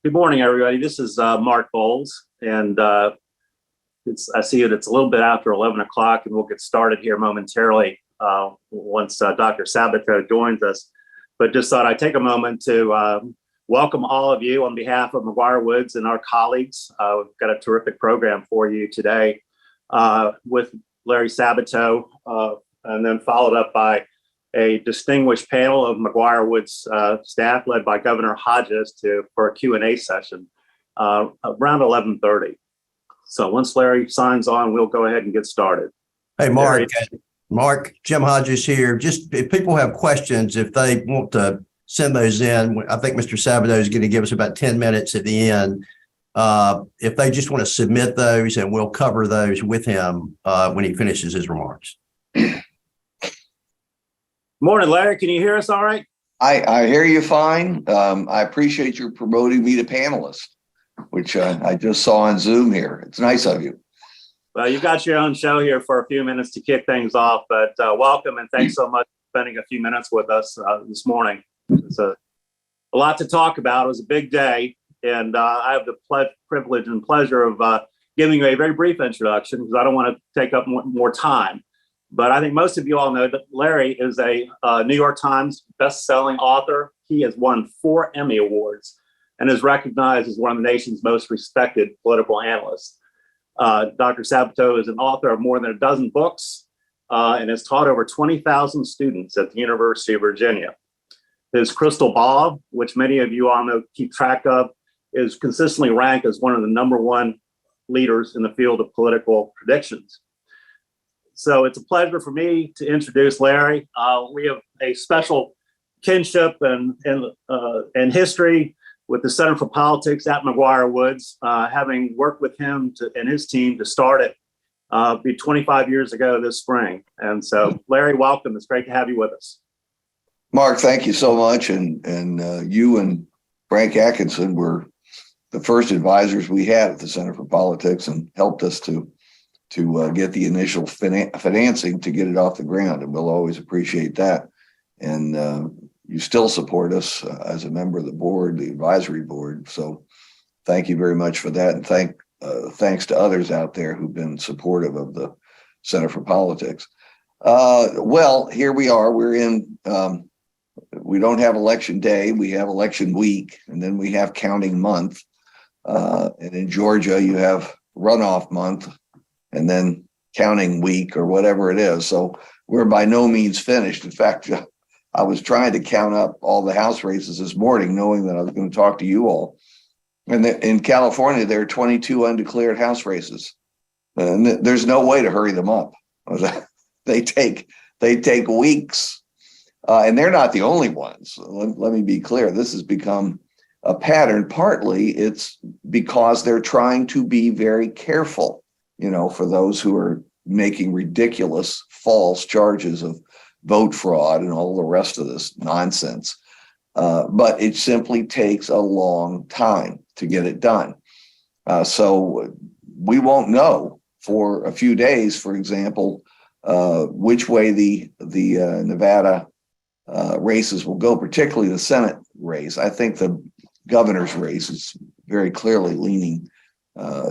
Good morning, everybody. This is Mark Bowles, and I see it's a little bit after 11 o'clock, and we'll get started here momentarily once Dr. Sabato joins us. But just thought I'd take a moment to welcome all of you on behalf of McGuire Woods and our colleagues. We've got a terrific program for you today with Larry Sabato, and then followed up by a distinguished panel of McGuire Woods staff led by Governor Hodges for a Q&A session around 11:30. So once Larry signs on, we'll go ahead and get started. Hey, Mark, Jim Hodges here. Just if people have questions, if they want to send those in, I think Mr. Sabato is going to give us about 10 minutes at the end. If they just want to submit those, and we'll cover those with him when he finishes his remarks. Morning, Larry. Can you hear us all right? I hear you fine. I appreciate you promoting me to panelist, which I just saw on Zoom here. It's nice of you. Well, you've got your own show here for a few minutes to kick things off, but welcome and thanks so much for spending a few minutes with us this morning. It's a lot to talk about. It was a big day, and I have the privilege and pleasure of giving you a very brief introduction because I don't want to take up more time. But I think most of you all know that Larry is a New York Times best-selling author. He has won 4 Emmy Awards and is recognized as one of the nation's most respected political analysts. Dr. Sabato is an author of more than a dozen books and has taught over 20,000 students at the University of Virginia. His crystal ball, which many of you all know keep track of, is consistently ranked as one of the #1 leaders in the field of political predictions. So it's a pleasure for me to introduce Larry. We have a special kinship and history with the Center for Politics at McGuire Woods, having worked with him and his team to start it 25 years ago this spring. And so, Larry, welcome. It's great to have you with us. Mark, thank you so much. And you and Frank Atkinson were the first advisors we had at the Center for Politics and helped us to get the initial financing to get it off the ground. And we'll always appreciate that. And you still support us as a member of the board, the advisory board. So thank you very much for that. And thanks to others out there who've been supportive of the Center for Politics. Well, here we are. We're in, we don't have election day. We have election week, and then we have counting month. And in Georgia, you have runoff month, and then counting week or whatever it is. So we're by no means finished. In fact, I was trying to count up all the House races this morning, knowing that I was going to talk to you all. And in California, there are 22 undeclared House races. And there's no way to hurry them up. They take weeks. And they're not the only ones. Let me be clear. This has become a pattern. Partly it's because they're trying to be very careful, for those who are making ridiculous false charges of vote fraud and all the rest of this nonsense. But it simply takes a long time to get it done. So we won't know for a few days, for example, which way the Nevada races will go, particularly the Senate race. I think the governor's race is very clearly leaning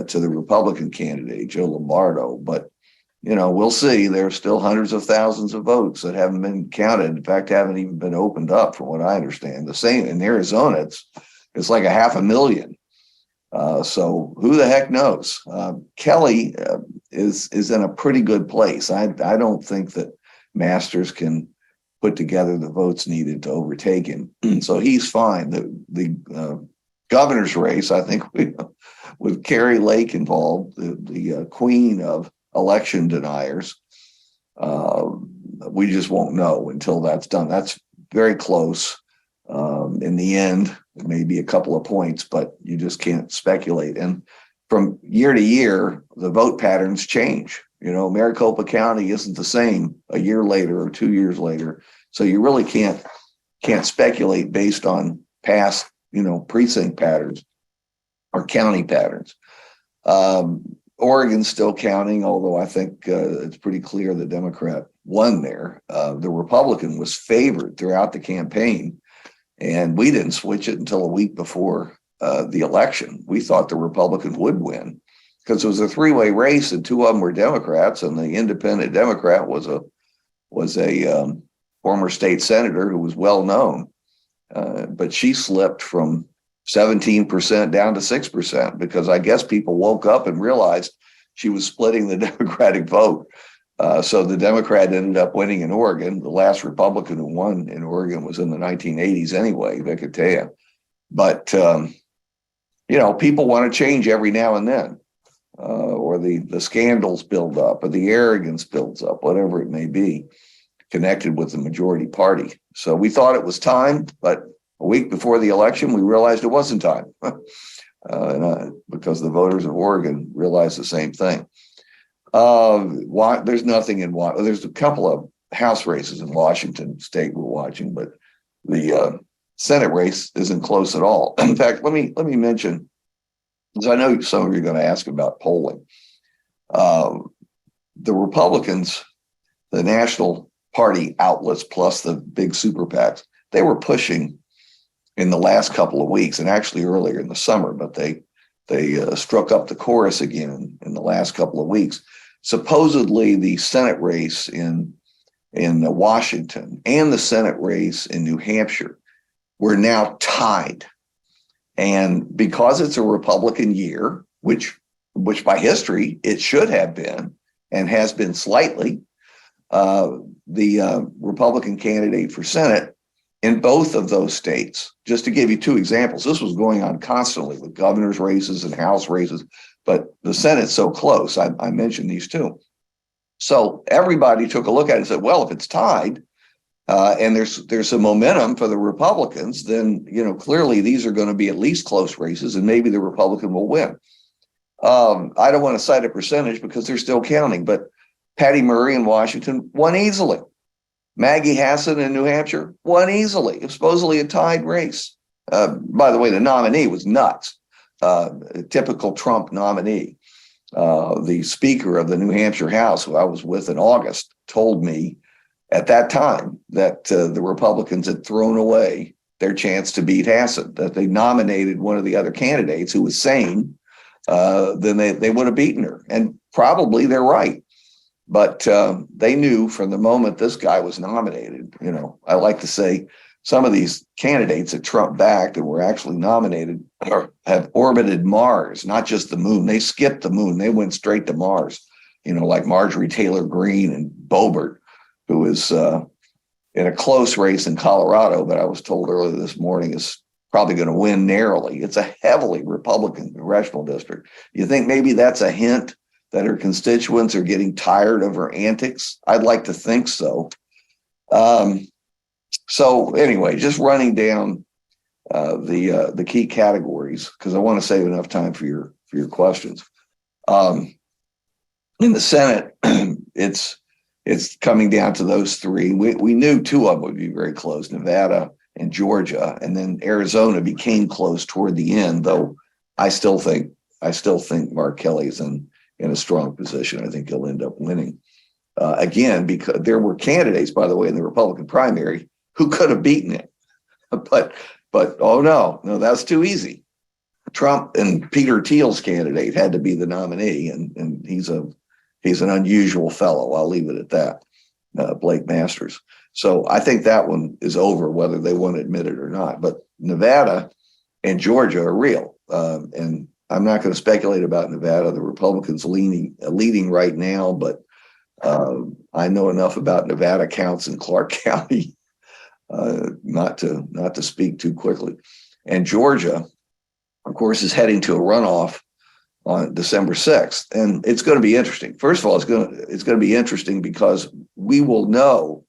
to the Republican candidate, Joe Lombardo. But, we'll see. There are still hundreds of thousands of votes that haven't been counted. In fact, haven't even been opened up, from what I understand. The same in Arizona, it's like 500,000. So who the heck knows? Kelly is in a pretty good place. I don't think that Masters can put together the votes needed to overtake him. So he's fine. The governor's race, I think, with Carrie Lake involved, the queen of election deniers, we just won't know until that's done. That's very close. In the end, it may be a couple of points, but you just can't speculate. And from year to year, the vote patterns change. Maricopa County isn't the same a year later or 2 years later. So you really can't speculate based on past, precinct patterns or county patterns. Oregon's still counting, although I think it's pretty clear the Democrat won there. The Republican was favored throughout the campaign, and we didn't switch it until a week before the election. We thought the Republican would win because it was a three-way race, and two of them were Democrats, and the independent Democrat was a former state senator who was well known, but she slipped from 17% down to 6% because I guess people woke up and realized she was splitting the Democratic vote. So the Democrat ended up winning in Oregon. The last Republican who won in Oregon was in the 1980s anyway, Vicatea. But, people want to change every now and then, or the scandals build up, or the arrogance builds up, whatever it may be, connected with the majority party. So we thought it was time, but a week before the election, we realized it wasn't time because the voters of Oregon realized the same thing. There's nothing in Washington. There's a couple of House races in Washington State we're watching, but the Senate race isn't close at all. In fact, let me mention, because I know some of you are going to ask about polling. The Republicans, the national party outlets, plus the big super PACs, they were pushing in the last couple of weeks, and actually earlier in the summer, but they struck up the chorus again in the last couple of weeks. Supposedly, the Senate race in Washington and the Senate race in New Hampshire were now tied. And because it's a Republican year, which by history it should have been and has been slightly, the Republican candidate for Senate in both of those states, just to give you two examples, this was going on constantly with governor's races and House races, but the Senate's so close, I mentioned these two. So everybody took a look at it and said, well, if it's tied, and there's some momentum for the Republicans, then clearly these are going to be at least close races, and maybe the Republican will win. I don't want to cite a percentage because they're still counting, but Patty Murray in Washington won easily. Maggie Hassan in New Hampshire won easily. It was supposedly a tied race. By the way, the nominee was nuts. A typical Trump nominee. The Speaker of the New Hampshire House, who I was with in August, told me at that time that the Republicans had thrown away their chance to beat Hassan, that they nominated one of the other candidates who was sane, then they would have beaten her. And probably they're right. But they knew from the moment this guy was nominated, I like to say some of these candidates that Trump backed and were actually nominated have orbited Mars, not just the moon. They skipped the moon. They went straight to Mars, like Marjorie Taylor Greene and Boebert, who is in a close race in Colorado, but I was told earlier this morning is probably going to win narrowly. It's a heavily Republican congressional district. You think maybe that's a hint that her constituents are getting tired of her antics? I'd like to think so. So anyway, just running down the key categories, because I want to save enough time for your questions. In the Senate, it's coming down to those three. We knew two of them would be very close, Nevada and Georgia, and then Arizona became close toward the end, though I still think Mark Kelly's in a strong position. I think he'll end up winning. Again, because there were candidates, by the way, in the Republican primary who could have beaten it. But oh no, that's too easy. Trump and Peter Thiel's candidate had to be the nominee, and he's an unusual fellow. I'll leave it at that, Blake Masters. So I think that one is over, whether they want to admit it or not. But Nevada and Georgia are real. And I'm not going to speculate about Nevada. The Republicans leading right now, but I know enough about Nevada counts in Clark County not to speak too quickly. And Georgia, of course, is heading to a runoff on December 6th, and it's going to be interesting. First of all, it's going to be interesting because we will know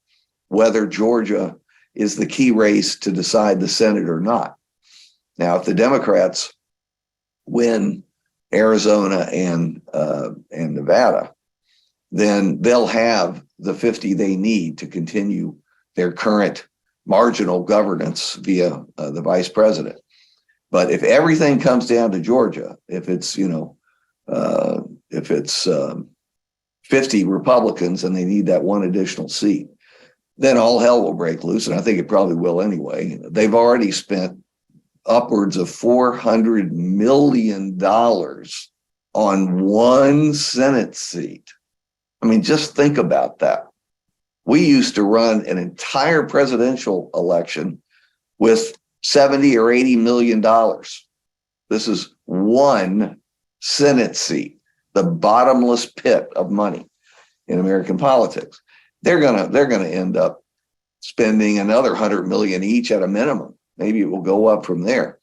whether Georgia is the key race to decide the Senate or not. Now, if the Democrats win Arizona and Nevada, then they'll have the 50 they need to continue their current marginal governance via the vice president. But if everything comes down to Georgia, if it's 50 Republicans and they need that one additional seat, then all hell will break loose, and I think it probably will anyway. They've already spent upwards of $400 million on one Senate seat. I mean, just think about that. We used to run an entire presidential election with 70 or 80 million dollars. This is one Senate seat, the bottomless pit of money in American politics. They're gonna end up spending another 100 million each at a minimum. Maybe it will go up from there.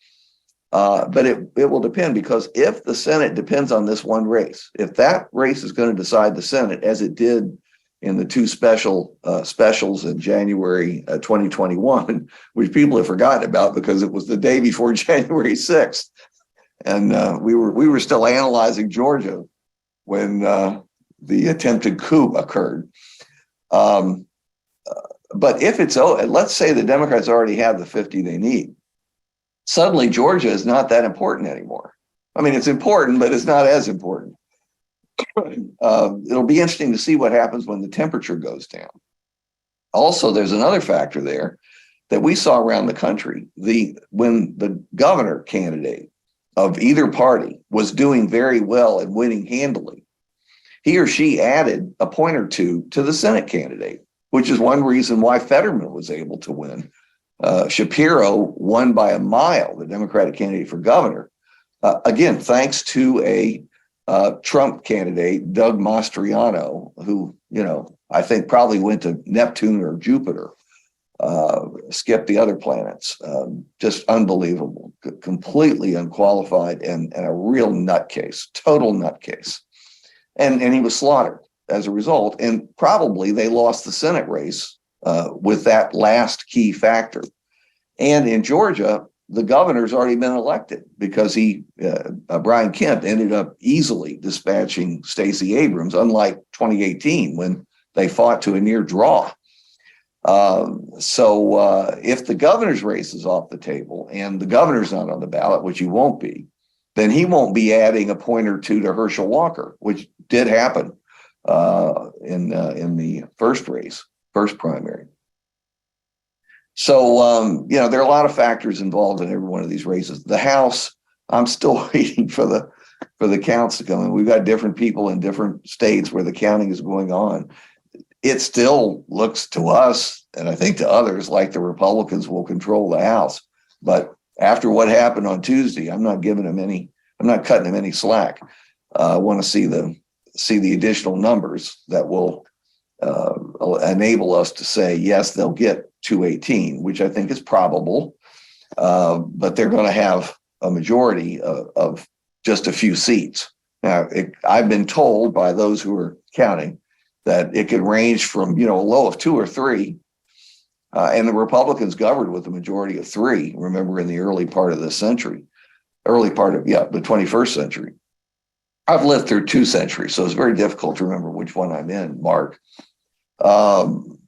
But it will depend, because if the Senate depends on this one race, if that race is going to decide the Senate, as it did in the two specials in January 2021, which people have forgotten about because it was the day before January 6th. And we were still analyzing Georgia when the attempted coup occurred. But if it's, let's say the Democrats already have the 50 they need, suddenly Georgia is not that important anymore. I mean, it's important, but it's not as important. It'll be interesting to see what happens when the temperature goes down. Also, there's another factor there that we saw around the country. When the governor candidate of either party was doing very well and winning handily, he or she added a point or two to the Senate candidate, which is one reason why Fetterman was able to win. Shapiro won by a mile, the Democratic candidate for governor, again, thanks to a Trump candidate, Doug Mastriano, who, I think probably went to Neptune or Jupiter, skipped the other planets. Just unbelievable, completely unqualified and a real nutcase, total nutcase. And he was slaughtered as a result. And probably they lost the Senate race with that last key factor. And in Georgia, the governor's already been elected because Brian Kemp ended up easily dispatching Stacey Abrams, unlike 2018 when they fought to a near draw. So if the governor's race is off the table and the governor's not on the ballot, which he won't be, then he won't be adding a point or two to Herschel Walker, which did happen in the first primary. So, there are a lot of factors involved in every one of these races. The House, I'm still waiting for the counts to come in. We've got different people in different states where the counting is going on. It still looks to us, and I think to others, like the Republicans will control the House. But after what happened on Tuesday, I'm not cutting them any slack. I want to see the additional numbers that will enable us to say, yes, they'll get 218, which I think is probable, but they're going to have a majority of just a few seats. Now, I've been told by those who are counting that it could range from, a low of 2 or 3, and the Republicans governed with a majority of 3, remember, in the early part of the 21st century. I've lived through 2 centuries, so it's very difficult to remember which one I'm in, Mark. And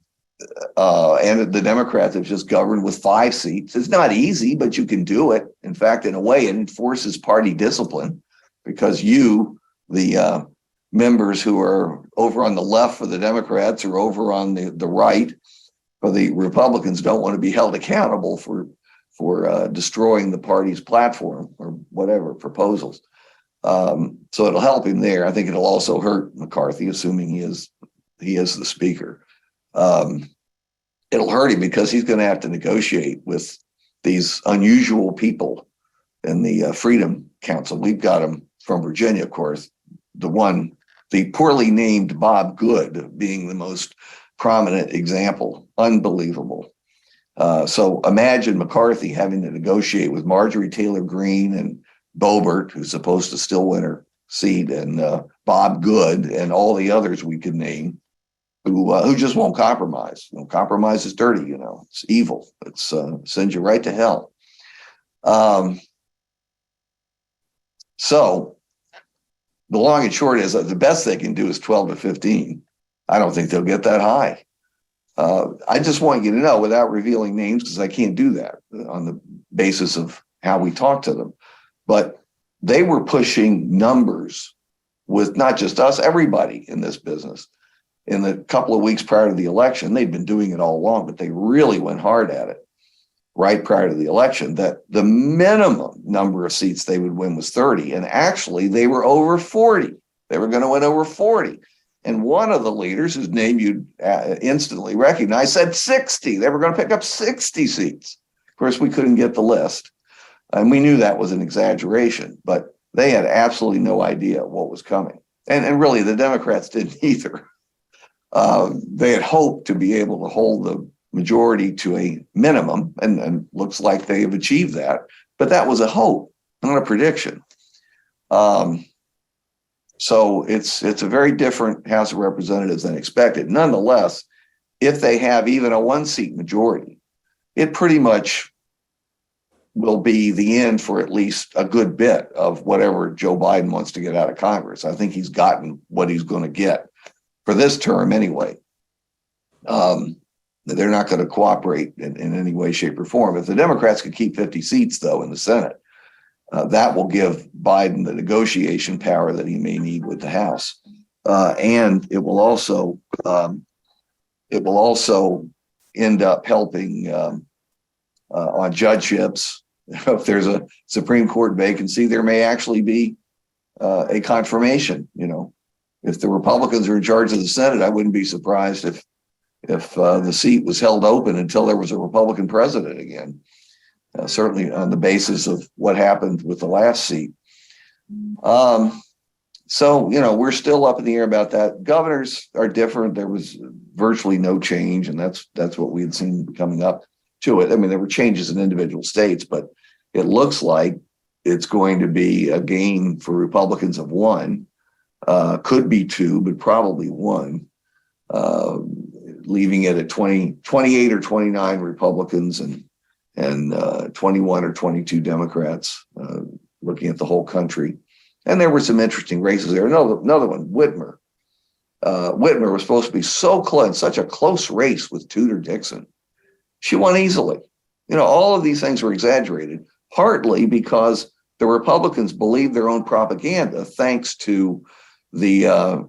the Democrats have just governed with 5 seats. It's not easy, but you can do it. In fact, in a way, it enforces party discipline because the members who are over on the left for the Democrats or over on the right for the Republicans don't want to be held accountable for destroying the party's platform or whatever proposals. So it'll help him there. I think it'll also hurt McCarthy, assuming he is the speaker. It'll hurt him because he's going to have to negotiate with these unusual people in the Freedom Council. We've got them from Virginia, of course, the poorly named Bob Good being the most prominent example. Unbelievable. So imagine McCarthy having to negotiate with Marjorie Taylor Greene and Boebert, who's supposed to still win her seat, and Bob Good and all the others we could name, who just won't compromise. Compromise is dirty. It's evil. It's sends you right to hell. So the long and short is that the best they can do is 12 to 15. I don't think they'll get that high. I just want you to know, without revealing names, because I can't do that on the basis of how we talk to them, but they were pushing numbers with not just us, everybody in this business. In the couple of weeks prior to the election, they'd been doing it all along, but they really went hard at it. right prior to the election that the minimum number of seats they would win was 30. And actually, they were over 40. They were going to win over 40. And one of the leaders, whose name you'd instantly recognize, said 60. They were going to pick up 60 seats. Of course, we couldn't get the list. And we knew that was an exaggeration, but they had absolutely no idea what was coming. And really, the Democrats didn't either. They had hoped to be able to hold the majority to a minimum, and looks like they have achieved that. But that was a hope, not a prediction. So it's a very different House of Representatives than expected. Nonetheless, if they have even a one-seat majority, it pretty much will be the end for at least a good bit of whatever Joe Biden wants to get out of Congress. I think he's gotten what he's going to get for this term anyway. They're not going to cooperate in any way, shape, or form. If the Democrats could keep 50 seats, though, in the Senate, that will give Biden the negotiation power that he may need with the House. And it will also end up helping on judgeships. If there's a Supreme Court vacancy, there may actually be a confirmation. If the Republicans are in charge of the Senate, I wouldn't be surprised if the seat was held open until there was a Republican president again. Certainly on the basis of what happened with the last seat. So we're still up in the air about that. Governors are different. There was virtually no change, and that's what we had seen coming up to it. I mean, there were changes in individual states, but it looks like it's going to be a gain for Republicans of one, could be two, but probably one, leaving it at 28 or 29 Republicans and 21 or 22 Democrats, looking at the whole country. And there were some interesting races there. Another one, Whitmer. Whitmer was supposed to be so close, such a close race with Tudor Dixon. She won easily. All of these things were exaggerated, partly because the Republicans believed their own propaganda, thanks to the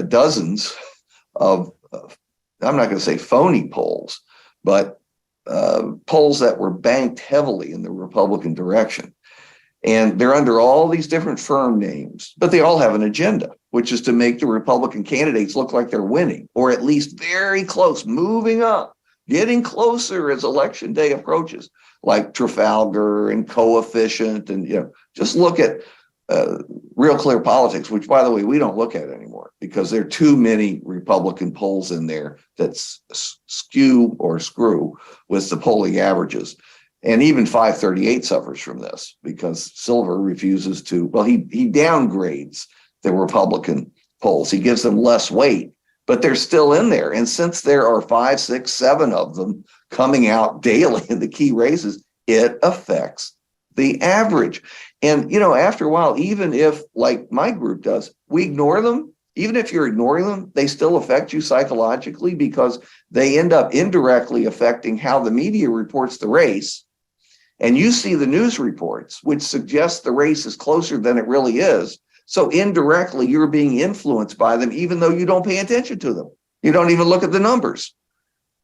dozens of, I'm not going to say phony polls, but polls that were banked heavily in the Republican direction. And they're under all these different firm names, but they all have an agenda, which is to make the Republican candidates look like they're winning, or at least very close, moving up, getting closer as election day approaches, like Trafalgar and Coefficient. And, just look at Real Clear Politics, which, by the way, we don't look at anymore because there are too many Republican polls in there that skew or screw with the polling averages. And even 538 suffers from this because Silver refuses to, he downgrades the Republican polls. He gives them less weight, but they're still in there. And since there are 5, 6, 7 of them coming out daily in the key races, it affects the average. And, after a while, even if, like my group does, we ignore them, even if you're ignoring them, they still affect you psychologically because they end up indirectly affecting how the media reports the race. And you see the news reports, which suggest the race is closer than it really is. So indirectly, you're being influenced by them, even though you don't pay attention to them. You don't even look at the numbers.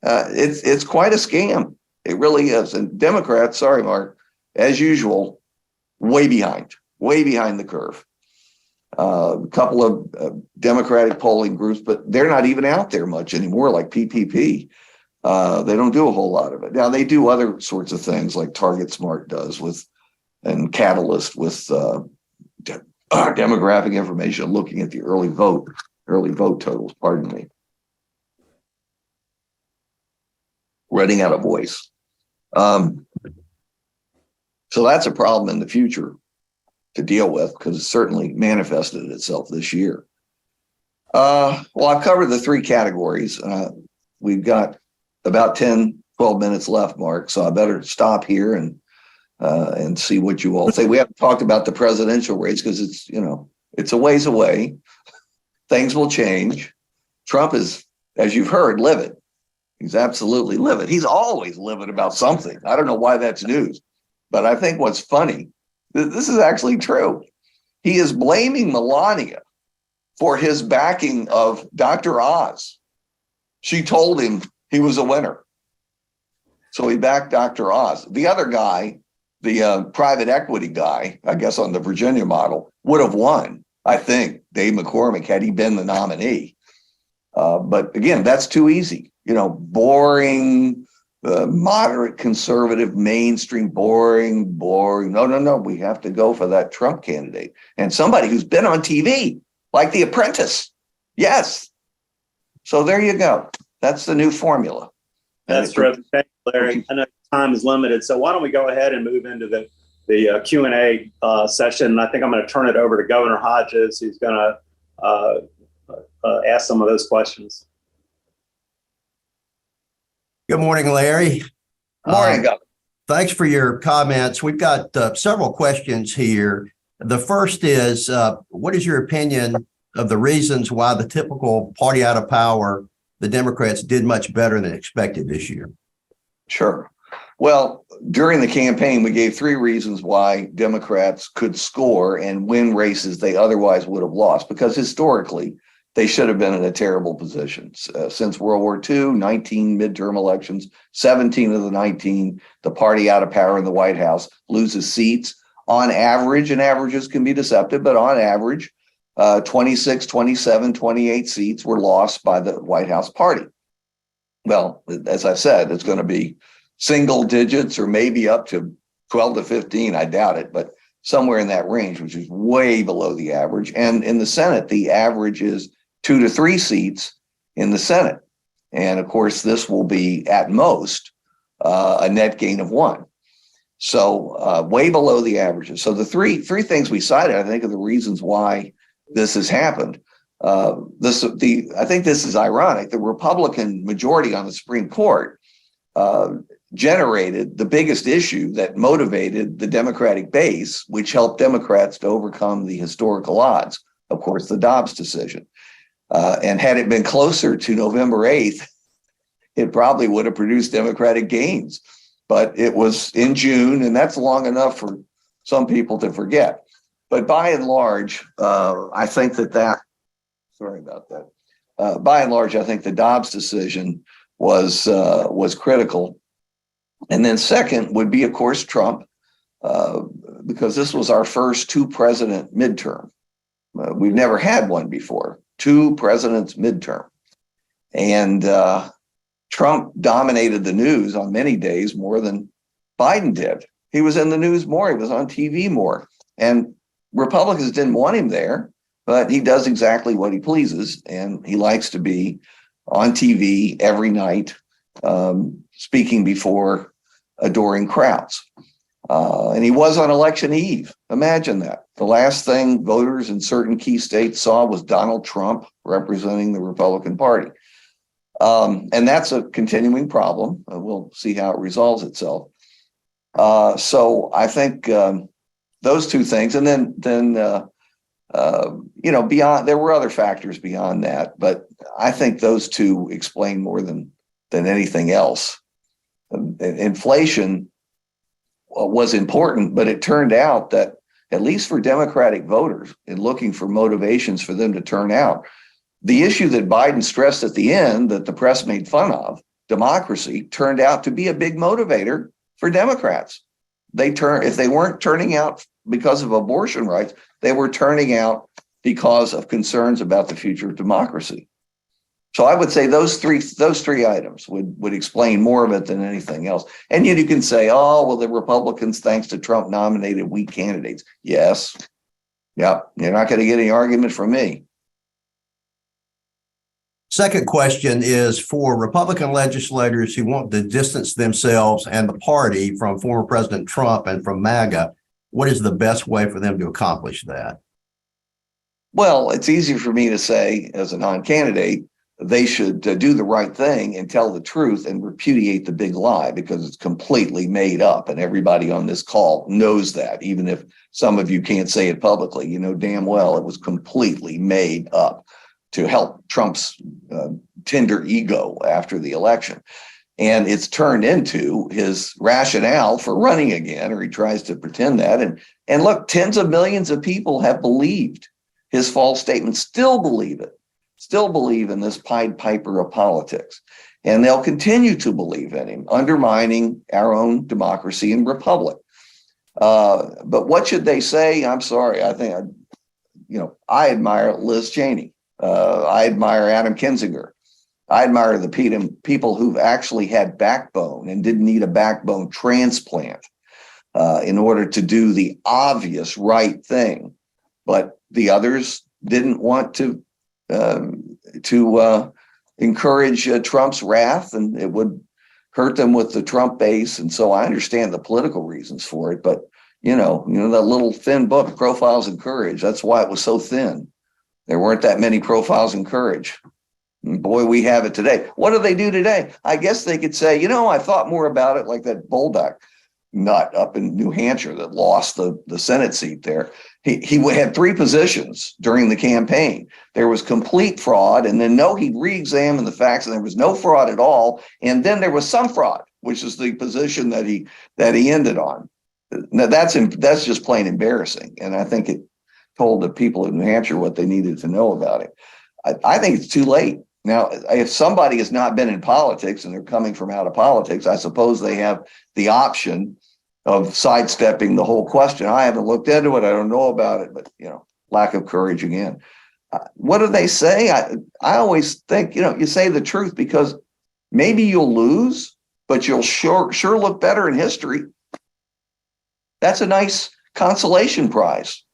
It's quite a scam. It really is. And Democrats, sorry, Mark, as usual, way behind the curve. A couple of Democratic polling groups, but they're not even out there much anymore, like PPP. They don't do a whole lot of it. Now, they do other sorts of things like Target Smart does and Catalyst with demographic information, looking at the early vote totals, pardon me. Running out of voice. So that's a problem in the future to deal with because it certainly manifested itself this year. Well, I've covered the 3 categories. We've got about 10, 12 minutes left, Mark. So I better stop here and see what you all say. We haven't talked about the presidential race because it's a ways away. Things will change. Trump is, as you've heard, livid. He's absolutely livid. He's always livid about something. I don't know why that's news, but I think what's funny, this is actually true. He is blaming Melania for his backing of Dr. Oz. She told him he was a winner. So he backed Dr. Oz. The other guy, the private equity guy, I guess on the Virginia model, would have won, I think, Dave McCormick, had he been the nominee. But again, that's too easy. Boring, moderate conservative, mainstream, boring. No. We have to go for that Trump candidate and somebody who's been on TV, like The Apprentice. Yes. So there you go. That's the new formula. That's terrific. Thank you, Larry. I know time is limited, so why don't we go ahead and move into the Q&A session. I think I'm going to turn it over to Governor Hodges, who's going to ask some of those questions. Good morning, Larry. Morning, Governor. Thanks for your comments. We've got several questions here. The first is, what is your opinion of the reasons why the typical party out of power, the Democrats, did much better than expected this year? Sure. Well, during the campaign, we gave 3 reasons why Democrats could score and win races they otherwise would have lost, because historically, they should have been in a terrible position. Since World War II, 19 midterm elections, 17 of the 19, the party out of power in the White House loses seats. On average, and averages can be deceptive, but on average, 26, 27, 28 seats were lost by the White House party. Well, as I said, it's going to be single digits or maybe up to 12 to 15. I doubt it, but somewhere in that range, which is way below the average. And in the Senate, the average is 2 to 3 seats in the Senate. And of course, this will be at most a net gain of 1. So way below the averages. So the three things we cited, I think, are the reasons why this has happened. I think this is ironic. The Republican majority on the Supreme Court generated the biggest issue that motivated the Democratic base, which helped Democrats to overcome the historical odds. Of course, the Dobbs decision. And had it been closer to November 8th, it probably would have produced Democratic gains. But it was in June, and that's long enough for some people to forget. But by and large, I think sorry about that. By and large, I think the Dobbs decision was critical. And then second would be, of course, Trump, because this was our first 2-president midterm. We've never had one before, 2 presidents midterm. And Trump dominated the news on many days more than Biden did. He was in the news more. He was on TV more. And Republicans didn't want him there, but he does exactly what he pleases. And he likes to be on TV every night, speaking before adoring crowds. And he was on election eve. Imagine that. The last thing voters in certain key states saw was Donald Trump representing the Republican Party. And that's a continuing problem. We'll see how it resolves itself. So I think those 2 things, and then beyond, there were other factors beyond that, but I think those 2 explain more than anything else. Inflation was important, but it turned out that at least for Democratic voters, in looking for motivations for them to turn out, the issue that Biden stressed at the end that the press made fun of, democracy, turned out to be a big motivator for Democrats. If they weren't turning out because of abortion rights, they were turning out because of concerns about the future of democracy. So I would say those three items would explain more of it than anything else. And yet you can say, oh, well, the Republicans, thanks to Trump, nominated weak candidates. Yes. Yep. You're not going to get any argument from me. Second question is for Republican legislators who want to distance themselves and the party from former President Trump and from MAGA. What is the best way for them to accomplish that? Well, it's easier for me to say as a non-candidate, they should do the right thing and tell the truth and repudiate the big lie, because it's completely made up. And everybody on this call knows that, even if some of you can't say it publicly. You know damn well it was completely made up to help Trump's tender ego after the election. And it's turned into his rationale for running again, or he tries to pretend that. And look, tens of millions of people have believed his false statement, still believe it. Still believe in this Pied Piper of politics. And they'll continue to believe in him, undermining our own democracy and republic. But what should they say? I'm sorry. I think, I admire Liz Cheney. I admire Adam Kinzinger. I admire the people who've actually had backbone and didn't need a backbone transplant in order to do the obvious right thing. But the others didn't want to encourage Trump's wrath, and it would hurt them with the Trump base. And so I understand the political reasons for it. But, that little thin book, Profiles in Courage, that's why it was so thin. There weren't that many profiles in courage. And boy, we have it today. What do they do today? I guess they could say, I thought more about it, like that Bolduc nut up in New Hampshire that lost the Senate seat there. He had 3 positions during the campaign. There was complete fraud, and then he'd re-examine the facts, and there was no fraud at all. And then there was some fraud, which is the position that he ended on. Now that's just plain embarrassing, and I think it told the people of New Hampshire what they needed to know about it. I think it's too late. Now, if somebody has not been in politics and they're coming from out of politics, I suppose they have the option of sidestepping the whole question. I haven't looked into it. I don't know about it, but lack of courage again. What do they say? I always think, you say the truth because maybe you'll lose, but you'll sure look better in history. That's a nice consolation prize.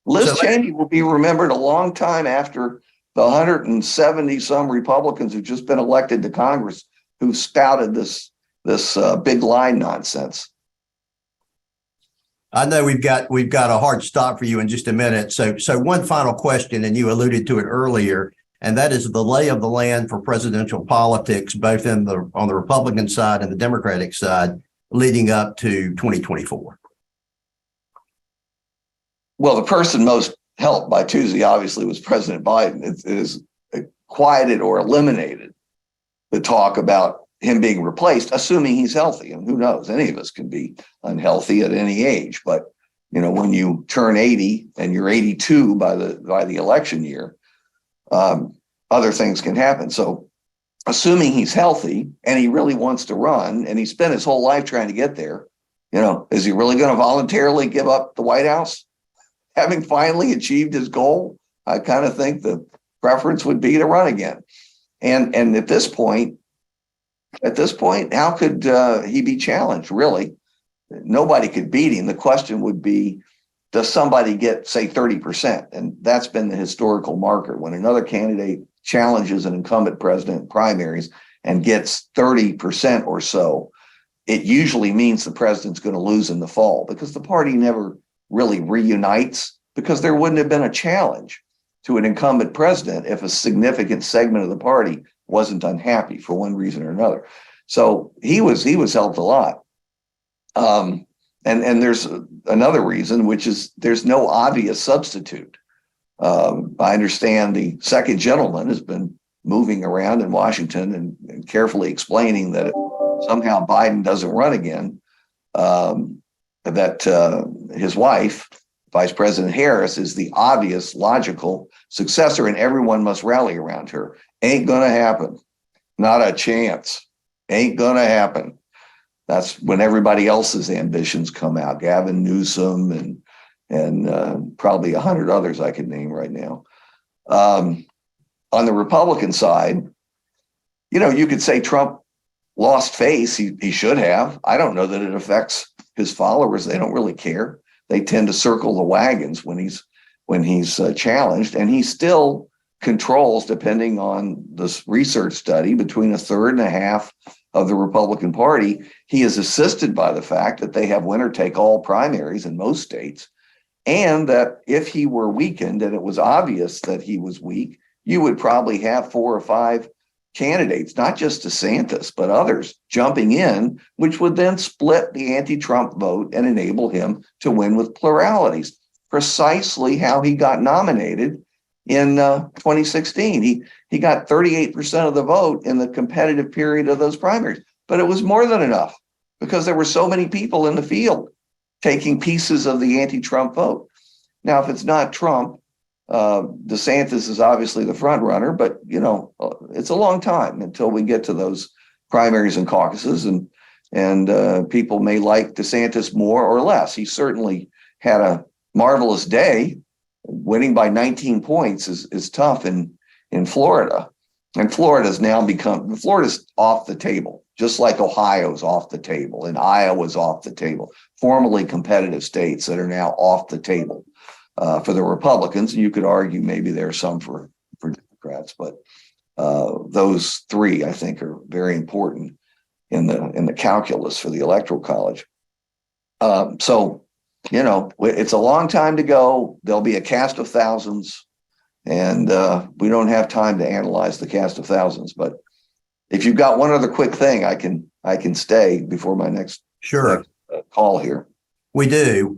Liz Cheney will be remembered a long time after the 170 some Republicans who've just been elected to Congress who spouted this big lie nonsense. I know we've got a hard stop for you in just a minute. So one final question, and you alluded to it earlier, and that is the lay of the land for presidential politics, both on the Republican side and the Democratic side, leading up to 2024. Well, the person most helped by Tuesday, obviously, was President Biden. It is quieted or eliminated the talk about him being replaced, assuming he's healthy. And who knows? Any of us can be unhealthy at any age. But when you turn 80 and you're 82 by the election year, other things can happen. So, assuming he's healthy and he really wants to run, and he spent his whole life trying to get there, is he really going to voluntarily give up the White House? Having finally achieved his goal, I kind of think the preference would be to run again. And at this point, how could he be challenged? Really, nobody could beat him. The question would be, does somebody get, say, 30%? And that's been the historical marker. When another candidate challenges an incumbent president in primaries and gets 30% or so, it usually means the president's going to lose in the fall, because the party never really reunites, because there wouldn't have been a challenge to an incumbent president if a significant segment of the party wasn't unhappy for one reason or another. So he was helped a lot. And there's another reason, which is there's no obvious substitute. I understand the second gentleman has been moving around in Washington and carefully explaining that if somehow Biden doesn't run again, that his wife, Vice President Harris, is the obvious logical successor, and everyone must rally around her. Ain't gonna happen. Not a chance. Ain't gonna happen. That's when everybody else's ambitions come out. Gavin Newsom and probably 100 others I could name right now. On the Republican side, you could say Trump lost face. He should have. I don't know that it affects his followers. They don't really care. They tend to circle the wagons when he's challenged, and he still controls, depending on this research study, between a third and a half of the Republican Party. He is assisted by the fact that they have winner-take-all primaries in most states, and that if he were weakened and it was obvious that he was weak, you would probably have 4 or 5 candidates, not just DeSantis, but others jumping in, which would then split the anti-Trump vote and enable him to win with pluralities. Precisely how he got nominated in 2016. He got 38% of the vote in the competitive period of those primaries, but it was more than enough because there were so many people in the field taking pieces of the anti-Trump vote. Now, if it's not Trump, DeSantis is obviously the front runner, but it's a long time until we get to those primaries and caucuses, and people may like DeSantis more or less. He certainly had a marvelous day. Winning by 19 points is tough in Florida, and Florida's off the table, just like Ohio's off the table and Iowa's off the table. Formerly competitive states that are now off the table for the Republicans. And you could argue maybe there are some for Democrats, but those three, I think, are very important in the calculus for the Electoral College. So, it's a long time to go. There'll be a cast of thousands, and we don't have time to analyze the cast of thousands. But if you've got one other quick thing, I can stay before my next call here. We do.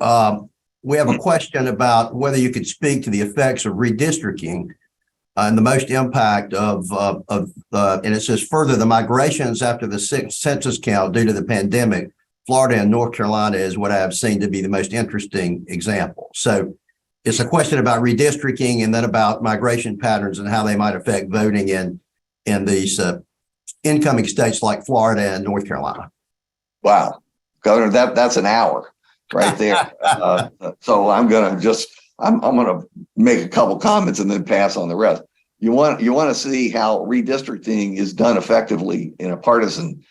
We have a question about whether you could speak to the effects of redistricting and the most impact of and it says further, the migrations after the census count due to the pandemic. Florida and North Carolina is what I have seen to be the most interesting example. So it's a question about redistricting and then about migration patterns and how they might affect voting in these incoming states like Florida and North Carolina. Wow, Governor, that's an hour right there. So I'm gonna make a couple comments and then pass on the rest. You want to see how redistricting is done effectively in a partisan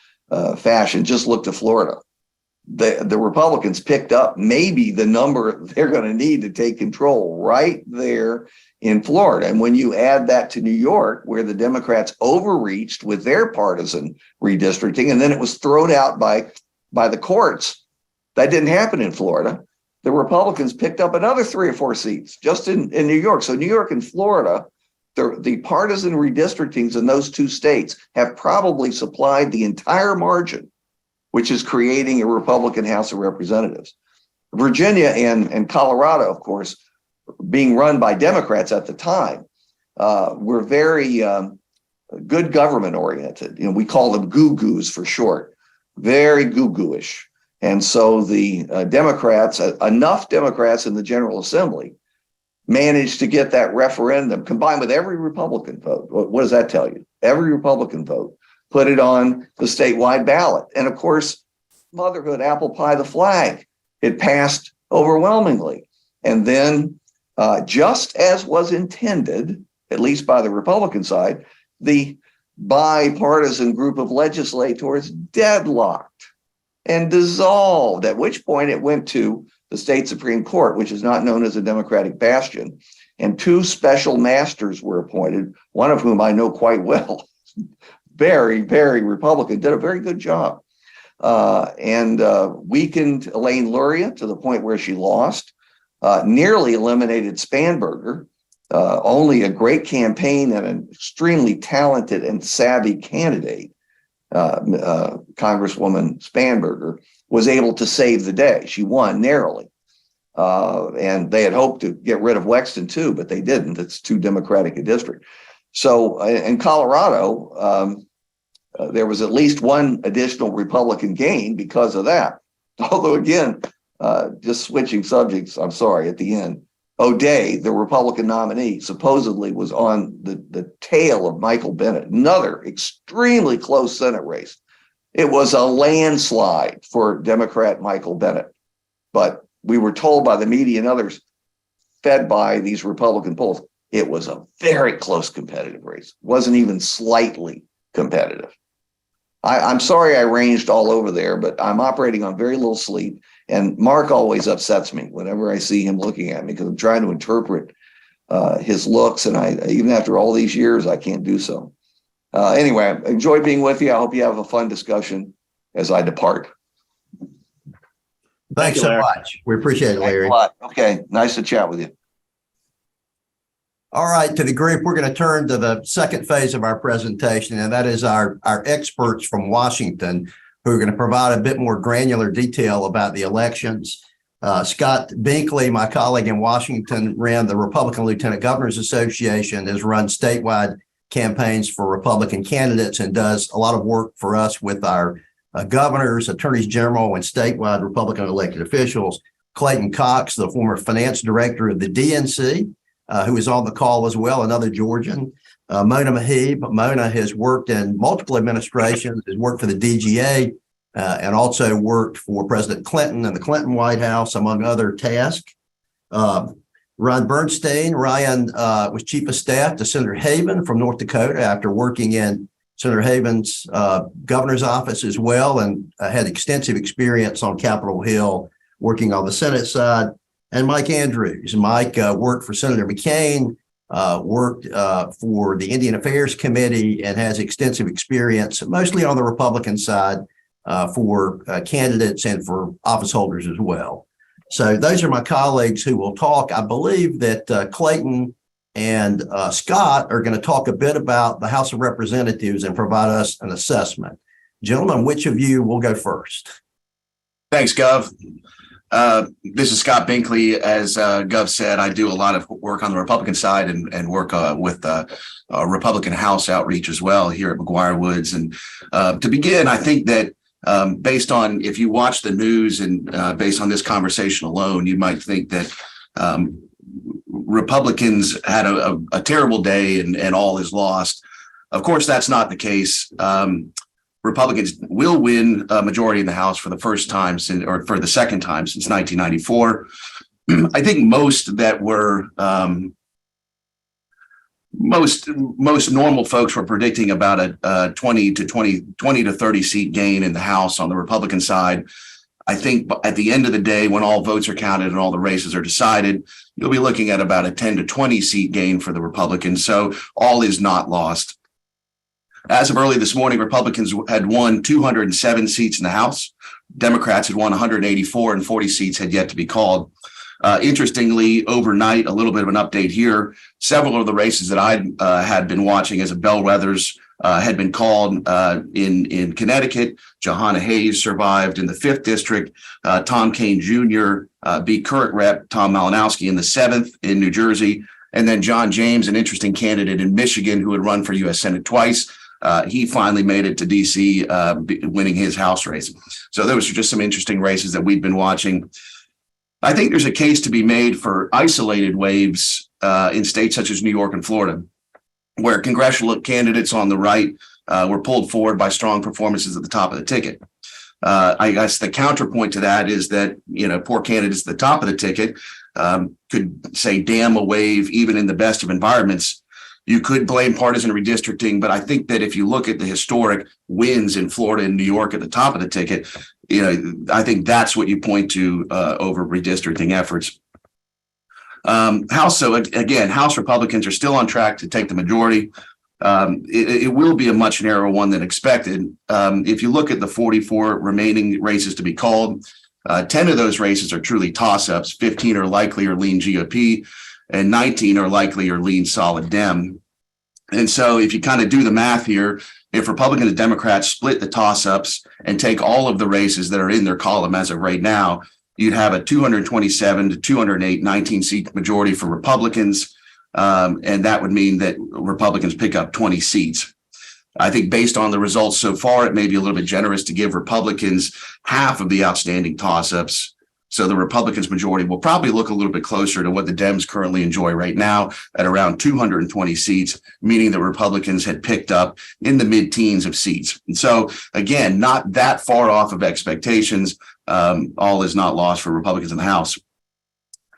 fashion. Just look to Florida. The Republicans picked up maybe the number they're going to need to take control right there in Florida. And when you add that to New York, where the Democrats overreached with their partisan redistricting, and then it was thrown out by the courts, that didn't happen in Florida. The Republicans picked up another 3 or 4 seats just in New York. So New York and Florida, the partisan redistrictings in those 2 states have probably supplied the entire margin, which is creating a Republican House of Representatives. Virginia and Colorado, of course, being run by Democrats at the time, were very good government oriented. We call them goo-goos for short, very goo-goo-ish. And so the Democrats, enough Democrats in the General Assembly, managed to get that referendum combined with every Republican vote. What does that tell you? Every Republican vote, put it on the statewide ballot. And of course, motherhood, apple pie, the flag, it passed overwhelmingly. And then just as was intended, at least by the Republican side, the bipartisan group of legislators deadlocked and dissolved, at which point it went to the state Supreme Court, which is not known as a Democratic bastion. And 2 special masters were appointed, one of whom I know quite well, very, very Republican, did a very good job, and weakened Elaine Luria to the point where she lost, nearly eliminated Spanberger, only a great campaign and an extremely talented and savvy candidate, Congresswoman Spanberger, was able to save the day. She won narrowly. And they had hoped to get rid of Wexton too, but they didn't. It's too Democratic a district. So in Colorado, there was at least 1 additional Republican gain because of that. Although again, just switching subjects, I'm sorry, at the end, O'Day, the Republican nominee, supposedly was on the tail of Michael Bennet, another extremely close Senate race. It was a landslide for Democrat Michael Bennet. But we were told by the media and others, fed by these Republican polls, it was a very close competitive race. It wasn't even slightly competitive. I'm sorry I ranged all over there, but I'm operating on very little sleep. And Mark always upsets me whenever I see him looking at me because I'm trying to interpret his looks. And even after all these years, I can't do so. Anyway, I enjoy being with you. I hope you have a fun discussion as I depart. Thanks so much. We appreciate it, Larry. Thanks a lot. Okay. Nice to chat with you. All right, to the group, we're going to turn to the second phase of our presentation, and that is our experts from Washington who are going to provide a bit more granular detail about the elections. Scott Binkley, my colleague in Washington, ran the Republican Lieutenant Governors Association, has run statewide campaigns for Republican candidates, and does a lot of work for us with our governors, attorneys general, and statewide Republican elected officials. Clayton Cox, the former finance director of the DNC, who is on the call as well, another Georgian. Mona Mahib. Mona has worked in multiple administrations, has worked for the DGA, and also worked for President Clinton and the Clinton White House, among other tasks. Ryan Bernstein. Ryan was Chief of Staff to Senator Haven from North Dakota after working in Senator Haven's governor's office as well, and had extensive experience on Capitol Hill working on the Senate side. And Mike Andrews. Mike worked for Senator McCain, worked for the Indian Affairs Committee, and has extensive experience, mostly on the Republican side, for candidates and for office holders as well. So those are my colleagues who will talk. I believe that Clayton and Scott are going to talk a bit about the House of Representatives and provide us an assessment. Gentlemen, which of you will go first? Thanks, Gov. This is Scott Binkley. As Gov said, I do a lot of work on the Republican side and work with Republican House outreach as well here at McGuire Woods. And to begin, I think that based on, if you watch the news and based on this conversation alone, you might think that Republicans had a terrible day and all is lost. Of course, that's not the case. Republicans will win a majority in the House for the first time or for the second time since 1994. I think most that were most normal folks were predicting about a 20 to 30 seat gain in the House on the Republican side. I think at the end of the day, when all votes are counted and all the races are decided, you'll be looking at about a 10 to 20 seat gain for the Republicans. So all is not lost. As of early this morning, Republicans had won 207 seats in the House. Democrats had won 184 and 40 seats had yet to be called. Interestingly, overnight, a little bit of an update here. Several of the races that I had been watching as a bellwethers had been called in Connecticut. Johanna Hayes survived in the 5th district. Tom Kane Jr. beat current rep Tom Malinowski in the 7th in New Jersey. And then John James, an interesting candidate in Michigan who had run for U.S. Senate twice. He finally made it to D.C., winning his House race. So those are just some interesting races that we've been watching. I think there's a case to be made for isolated waves in states such as New York and Florida, where congressional candidates on the right were pulled forward by strong performances at the top of the ticket. I guess the counterpoint to that is that, poor candidates at the top of the ticket could say, damn a wave, even in the best of environments. You could blame partisan redistricting, but I think that if you look at the historic wins in Florida and New York at the top of the ticket, I think that's what you point to over redistricting efforts. House Republicans are still on track to take the majority. It will be a much narrower one than expected. If you look at the 44 remaining races to be called, 10 of those races are truly toss-ups. 15 are likely or lean GOP, and 19 are likely or lean solid Dem. And so if you kind of do the math here, if Republicans and Democrats split the toss-ups and take all of the races that are in their column as of right now, you'd have a 227 to 208 19-seat majority for Republicans. And that would mean that Republicans pick up 20 seats. I think based on the results so far, it may be a little bit generous to give Republicans half of the outstanding toss-ups. So the Republicans' majority will probably look a little bit closer to what the Dems currently enjoy right now at around 220 seats, meaning that Republicans had picked up in the mid-teens of seats. And so, again, not that far off of expectations. All is not lost for Republicans in the House.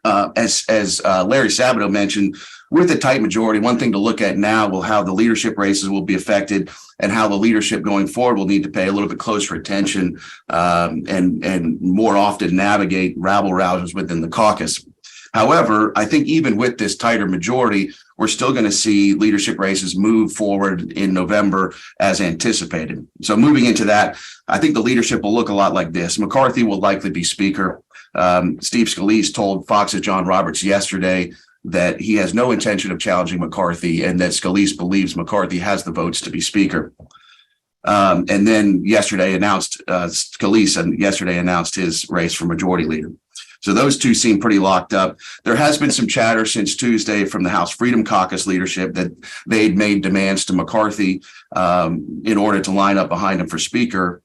As Larry Sabato mentioned, with a tight majority, one thing to look at now will how the leadership races will be affected and how the leadership going forward will need to pay a little bit closer attention and more often navigate rabble-rousers within the caucus. However, I think even with this tighter majority, we're still going to see leadership races move forward in November as anticipated. So moving into that, I think the leadership will look a lot like this. McCarthy will likely be Speaker. Steve Scalise told Fox's John Roberts yesterday that he has no intention of challenging McCarthy and that Scalise believes McCarthy has the votes to be Speaker. And then Scalise yesterday announced his race for Majority Leader. So those two seem pretty locked up. There has been some chatter since Tuesday from the House Freedom Caucus leadership that they'd made demands to McCarthy in order to line up behind him for Speaker.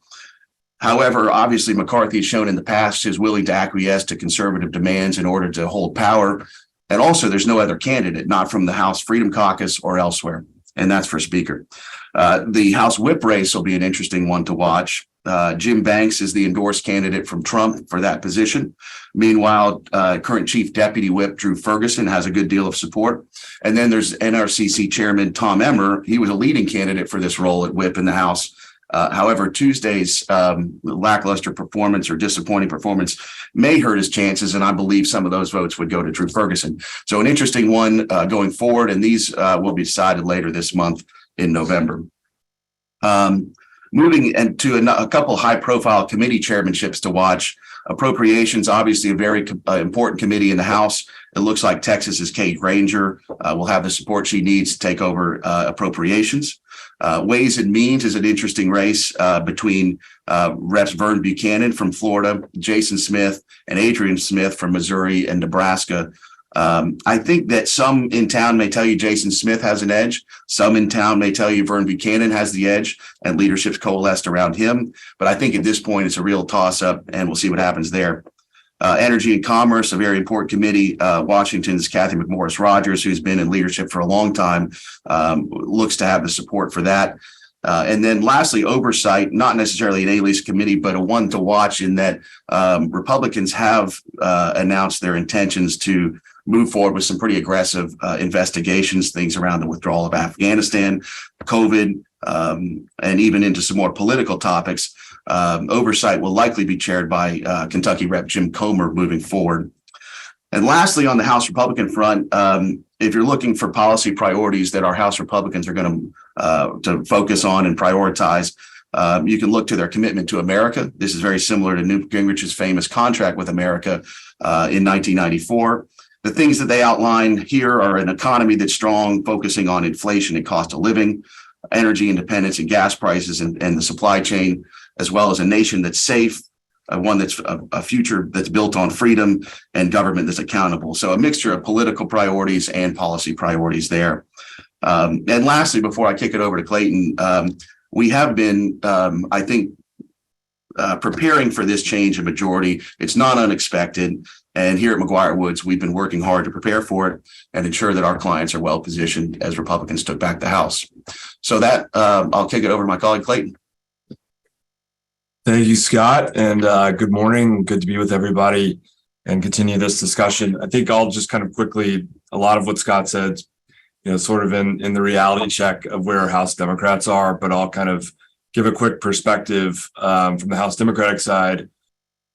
However, obviously, McCarthy has shown in the past his willing to acquiesce to conservative demands in order to hold power. And also, there's no other candidate, not from the House Freedom Caucus or elsewhere. And that's for Speaker. The House Whip race will be an interesting one to watch. Jim Banks is the endorsed candidate from Trump for that position. Meanwhile, current Chief Deputy Whip Drew Ferguson has a good deal of support. And then there's NRCC Chairman Tom Emmer. He was a leading candidate for this role at Whip in the House. However, Tuesday's lackluster performance or disappointing performance may hurt his chances, and I believe some of those votes would go to Drew Ferguson. So an interesting one going forward, and these will be decided later this month in November. Moving into a couple high-profile committee chairmanships to watch. Appropriations, obviously a very important committee in the House. It looks like Texas's Kate Granger will have the support she needs to take over appropriations. Ways and Means is an interesting race between Reps Vern Buchanan from Florida, Jason Smith, and Adrian Smith from Missouri and Nebraska. I think that some in town may tell you Jason Smith has an edge. Some in town may tell you Vern Buchanan has the edge and leadership's coalesced around him. But I think at this point, it's a real toss up and we'll see what happens there. Energy and Commerce, a very important committee. Washington's Kathy McMorris Rogers, who's been in leadership for a long time, looks to have the support for that. And then lastly, Oversight, not necessarily an A-list committee, but a one to watch in that Republicans have announced their intentions to move forward with some pretty aggressive investigations, things around the withdrawal of Afghanistan, COVID, and even into some more political topics. Oversight will likely be chaired by Kentucky Rep. Jim Comer moving forward. And lastly, on the House Republican front, if you're looking for policy priorities that our House Republicans are going to focus on and prioritize, you can look to their commitment to America. This is very similar to Newt Gingrich's famous contract with America in 1994. The things that they outline here are an economy that's strong, focusing on inflation and cost of living, energy independence and gas prices and the supply chain, as well as a nation that's safe, one that's a future that's built on freedom and government that's accountable. So a mixture of political priorities and policy priorities there. And lastly, before I kick it over to Clayton, we have been, I think, preparing for this change in majority. It's not unexpected. And here at McGuire Woods, we've been working hard to prepare for it and ensure that our clients are well positioned as Republicans took back the House. So that I'll kick it over to my colleague, Clayton. Thank you, Scott, and good morning. Good to be with everybody and continue this discussion. I think I'll just kind of quickly, a lot of what Scott said, sort of in the reality check of where House Democrats are, but I'll kind of give a quick perspective from the House Democratic side.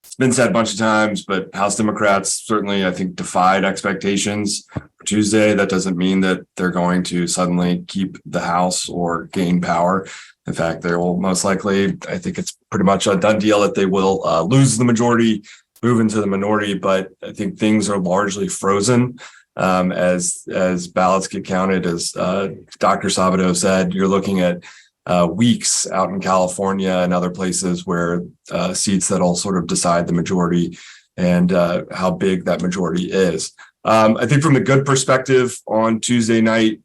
It's been said a bunch of times, but House Democrats certainly, I think, defied expectations for Tuesday. That doesn't mean that they're going to suddenly keep the House or gain power. In fact, they will most likely, I think it's pretty much a done deal that they will lose the majority, move into the minority, but I think things are largely frozen as ballots get counted. As Dr. Sabato said, you're looking at weeks out in California and other places where seats that'll sort of decide the majority and how big that majority is. I think from the good perspective on Tuesday night,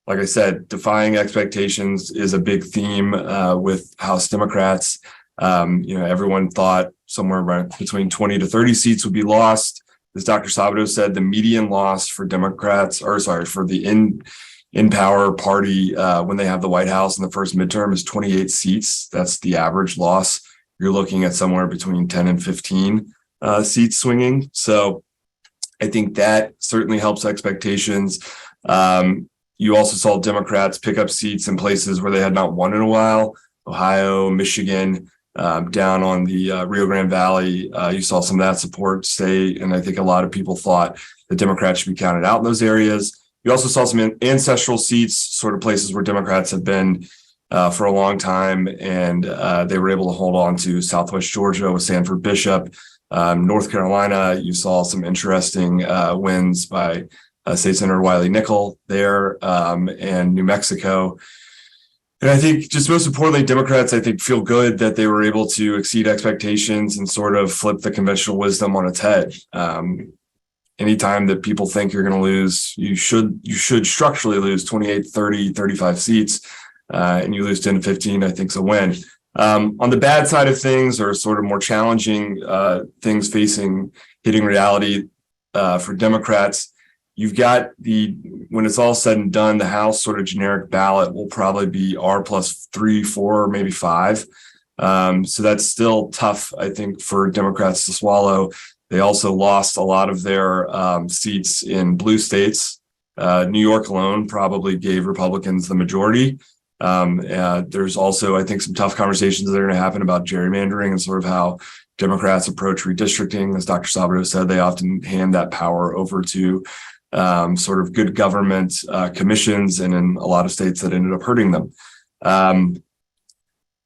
like I said, defying expectations is a big theme with House Democrats. Everyone thought somewhere around between 20 to 30 seats would be lost. As Dr. Sabato said, the median loss for Democrats, for the in power party when they have the White House in the first midterm is 28 seats. That's the average loss. You're looking at somewhere between 10 and 15 seats swinging. So I think that certainly helps expectations. You also saw Democrats pick up seats in places where they had not won in a while, Ohio, Michigan, down on the Rio Grande Valley. You saw some of that support stay, and I think a lot of people thought the Democrats should be counted out in those areas. You also saw some ancestral seats, sort of places where Democrats have been for a long time, and they were able to hold on to Southwest Georgia with Sanford Bishop. North Carolina, you saw some interesting wins by State Senator Wiley Nickel there, and New Mexico. And I think just most importantly, Democrats, I think, feel good that they were able to exceed expectations and sort of flip the conventional wisdom on its head. Anytime that people think you're going to lose, you should structurally lose 28, 30, 35 seats, and you lose 10 to 15, I think is a win. On the bad side of things, or sort of more challenging things hitting reality for Democrats, you've got when it's all said and done, the House sort of generic ballot will probably be R plus 3, 4, maybe 5. So that's still tough, I think, for Democrats to swallow. They also lost a lot of their seats in blue states. New York alone probably gave Republicans the majority. There's also, I think, some tough conversations that are going to happen about gerrymandering and sort of how Democrats approach redistricting. As Dr. Sabato said, they often hand that power over to sort of good government commissions, and in a lot of states that ended up hurting them.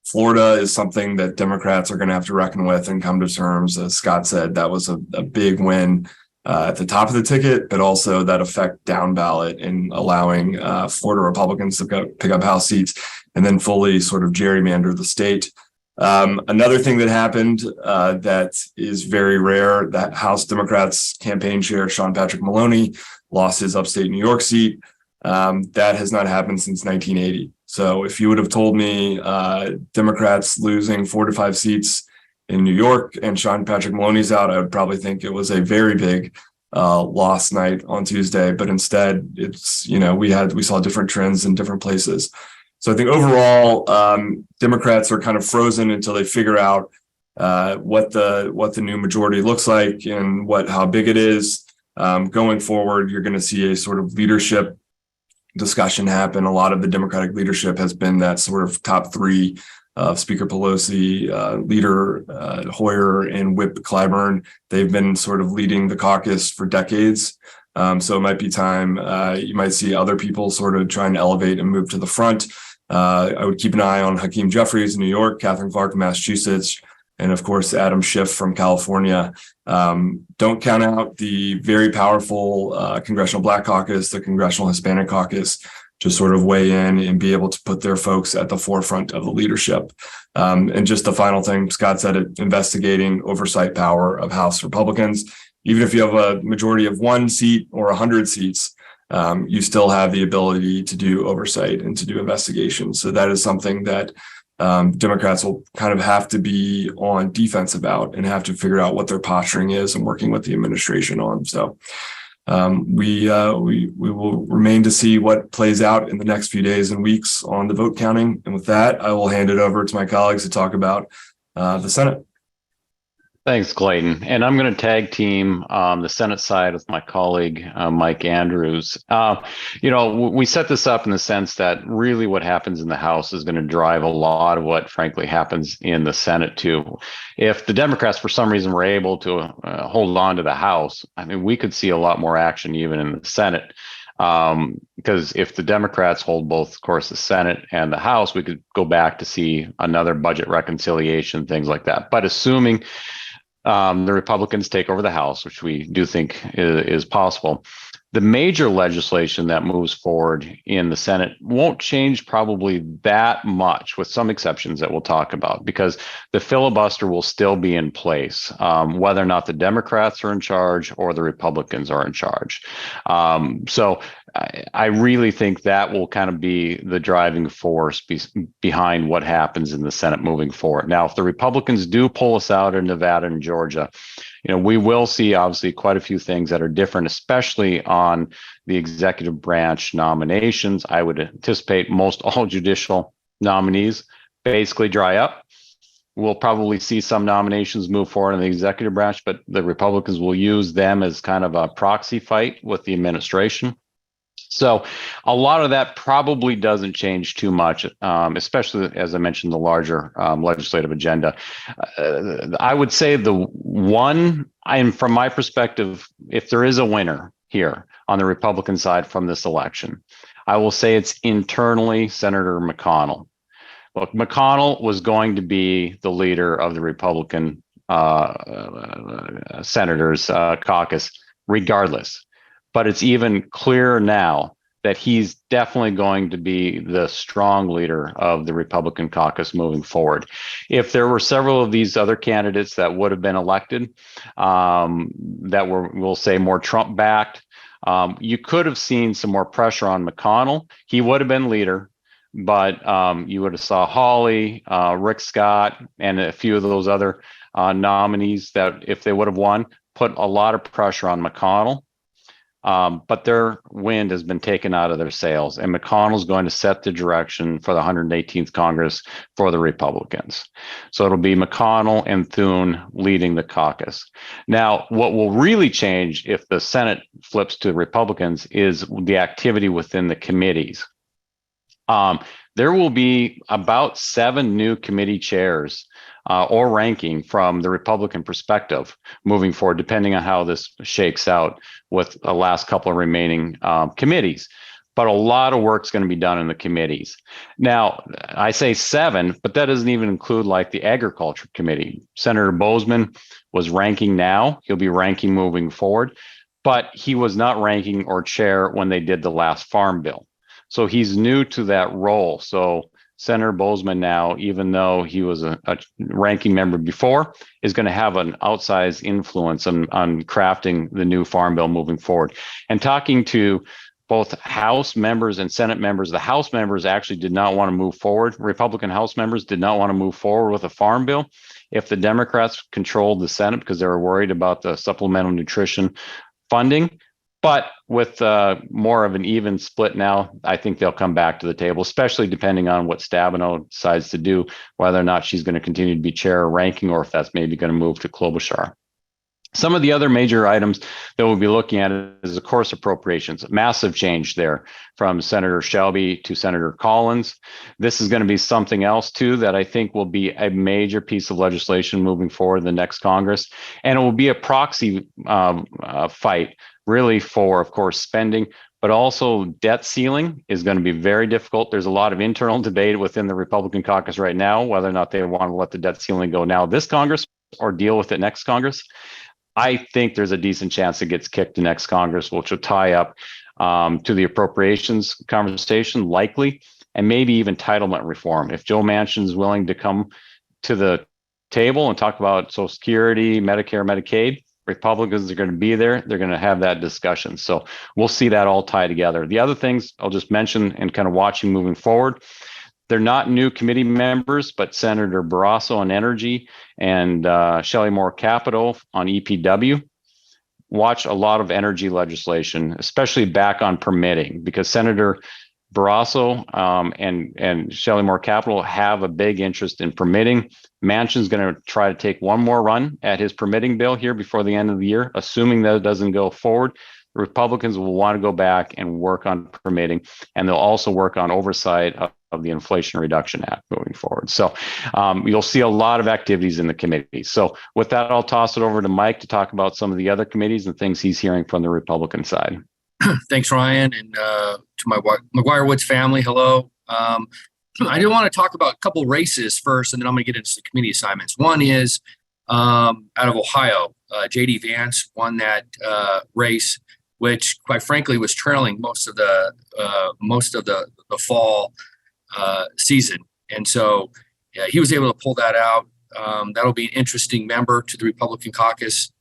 Florida is something that Democrats are going to have to reckon with and come to terms. As Scott said, that was a big win at the top of the ticket, but also that effect down ballot in allowing Florida Republicans to pick up House seats and then fully sort of gerrymander the state. Another thing that happened that is very rare, that House Democrats campaign chair, Sean Patrick Maloney, lost his upstate New York seat. That has not happened since 1980. So if you would have told me Democrats losing 4 to 5 seats in New York and Sean Patrick Maloney's out, I would probably think it was a very big loss night on Tuesday. But instead, it's, we saw different trends in different places. So I think overall, Democrats are kind of frozen until they figure out what the new majority looks like and how big it is. Going forward, you're going to see a sort of leadership discussion happen. A lot of the Democratic leadership has been that sort of top 3 of Speaker Pelosi, Leader Hoyer, and Whip Clyburn. They've been sort of leading the caucus for decades. So it might be time. You might see other people sort of trying to elevate and move to the front. I would keep an eye on Hakeem Jeffries in New York, Catherine Clark in Massachusetts, and of course, Adam Schiff from California. Don't count out the very powerful Congressional Black Caucus, the Congressional Hispanic Caucus, to sort of weigh in and be able to put their folks at the forefront of the leadership. And just the final thing, Scott said it, investigating oversight power of House Republicans. Even if you have a majority of 1 seat or 100 seats, you still have the ability to do oversight and to do investigations. So that is something that Democrats will kind of have to be on defense about and have to figure out what their posturing is and working with the administration on. So we will remain to see what plays out in the next few days and weeks on the vote counting. And with that, I will hand it over to my colleagues to talk about the Senate. Thanks, Clayton. And I'm going to tag team the Senate side with my colleague, Mike Andrews. We set this up in the sense that really what happens in the House is going to drive a lot of what, frankly, happens in the Senate, too. If the Democrats, for some reason, were able to hold on to the House, I mean, we could see a lot more action even in the Senate. Because if the Democrats hold both, of course, the Senate and the House, we could go back to see another budget reconciliation, things like that. But assuming the Republicans take over the House, which we do think is possible, the major legislation that moves forward in the Senate won't change probably that much, with some exceptions that we'll talk about, because the filibuster will still be in place, whether or not the Democrats are in charge or the Republicans are in charge. So I really think that will kind of be the driving force behind what happens in the Senate moving forward. Now, if the Republicans do pull us out in Nevada and Georgia, we will see obviously quite a few things that are different, especially on the executive branch nominations. I would anticipate most all judicial nominees basically dry up. We'll probably see some nominations move forward in the executive branch, but the Republicans will use them as kind of a proxy fight with the administration. So a lot of that probably doesn't change too much, especially, as I mentioned, the larger legislative agenda. I would say the one, from my perspective, if there is a winner here on the Republican side from this election, I will say it's internally Senator McConnell. Look, McConnell was going to be the leader of the Republican senators caucus regardless. But it's even clearer now that he's definitely going to be the strong leader of the Republican caucus moving forward. If there were several of these other candidates that would have been elected that were, we'll say, more Trump-backed, you could have seen some more pressure on McConnell. He would have been leader, but you would have saw Hawley, Rick Scott, and a few of those other nominees that, if they would have won, put a lot of pressure on McConnell. But their wind has been taken out of their sails, and McConnell's going to set the direction for the 118th Congress for the Republicans. So it'll be McConnell and Thune leading the caucus. Now, what will really change if the Senate flips to Republicans is the activity within the committees. There will be about 7 new committee chairs or ranking from the Republican perspective moving forward, depending on how this shakes out with the last couple of remaining committees. But a lot of work's going to be done in the committees. Now, I say 7, but that doesn't even include like the Agriculture Committee. Senator Bozeman was ranking now. He'll be ranking moving forward, but he was not ranking or chair when they did the last farm bill. So he's new to that role. So Senator Bozeman now, even though he was a ranking member before, is going to have an outsized influence on crafting the new farm bill moving forward. And talking to both House members and Senate members, the House members actually did not want to move forward. Republican House members did not want to move forward with a farm bill if the Democrats controlled the Senate because they were worried about the supplemental nutrition funding. But with more of an even split now, I think they'll come back to the table, especially depending on what Stabenow decides to do, whether or not she's going to continue to be chair or ranking, or if that's maybe going to move to Klobuchar. Some of the other major items that we'll be looking at is, of course, appropriations. Massive change there from Senator Shelby to Senator Collins. This is going to be something else, too, that I think will be a major piece of legislation moving forward in the next Congress. And it will be a proxy fight, really, for, of course, spending, but also debt ceiling is going to be very difficult. There's a lot of internal debate within the Republican caucus right now, whether or not they want to let the debt ceiling go now this Congress or deal with it next Congress. I think there's a decent chance it gets kicked to next Congress, which will tie up to the appropriations conversation, likely, and maybe even entitlement reform. If Joe Manchin's willing to come to the table and talk about Social Security, Medicare, Medicaid, Republicans are going to be there. They're going to have that discussion. So we'll see that all tie together. The other things I'll just mention and kind of watching moving forward, they're not new committee members, but Senator Barrasso on energy and Shelley Moore Capito on EPW. Watch a lot of energy legislation, especially back on permitting, because Senator Barrasso and Shelley Moore Capito have a big interest in permitting. Manchin's going to try to take one more run at his permitting bill here before the end of the year, assuming that it doesn't go forward. The Republicans will want to go back and work on permitting, and they'll also work on oversight of the Inflation Reduction Act moving forward. So you'll see a lot of activities in the committees. So with that, I'll toss it over to Mike to talk about some of the other committees and things he's hearing from the Republican side. Thanks, Ryan, and to my McGuire Woods family, hello. I do want to talk about a couple races first, and then I'm going to get into the committee assignments. One is out of Ohio. J.D. Vance won that race, which, quite frankly, was trailing most of the fall season, and so he was able to pull that out. That'll be an interesting member to the Republican caucus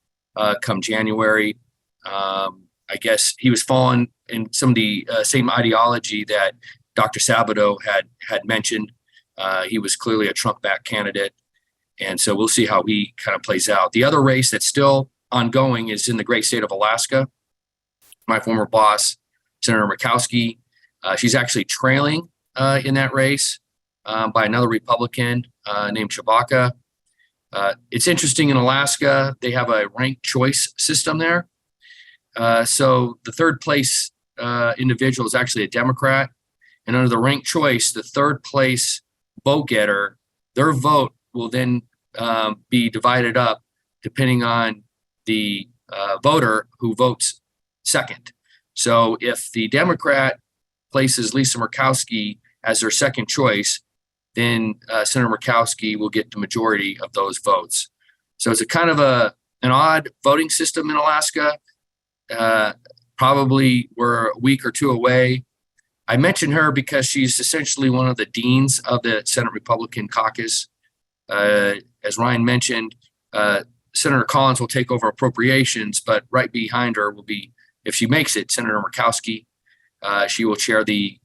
come January. I guess he was falling in some of the same ideology that Dr. Sabato had mentioned. He was clearly a Trump-backed candidate, and so we'll see how he kind of plays out. The other race that's still ongoing is in the great state of Alaska. My former boss, Senator Murkowski, she's actually trailing in that race by another Republican named Chewbacca. It's interesting in Alaska, they have a ranked choice system there. So the third place individual is actually a Democrat. And under the ranked choice, the third place vote getter, their vote will then be divided up depending on the voter who votes second. So if the Democrat places Lisa Murkowski as their second choice, then Senator Murkowski will get the majority of those votes. So it's a kind of an odd voting system in Alaska. Probably we're a week or two away. I mention her because she's essentially one of the deans of the Senate Republican caucus. As Ryan mentioned, Senator Collins will take over appropriations, but right behind her will be, if she makes it, Senator Murkowski. She will chair the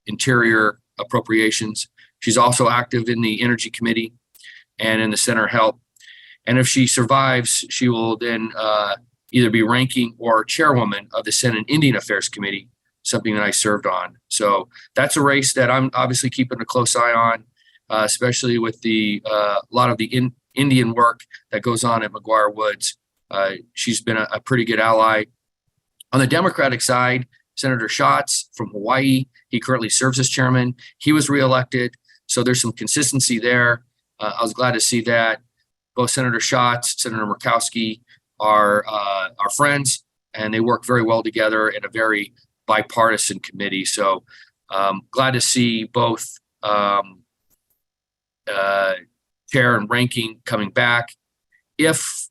Interior Appropriations. She's also active in the Energy Committee and in the Senate Help. And if she survives, she will then either be ranking or chairwoman of the Senate Indian Affairs Committee, something that I served on. So that's a race that I'm obviously keeping a close eye on, especially with a lot of the Indian work that goes on at McGuire Woods. She's been a pretty good ally. On the Democratic side, Senator Schatz from Hawaii, he currently serves as chairman. He was reelected, so there's some consistency there. I was glad to see that. Both Senator Schatz, Senator Murkowski are friends, and they work very well together in a very bipartisan committee. So glad to see both chair and ranking coming back. If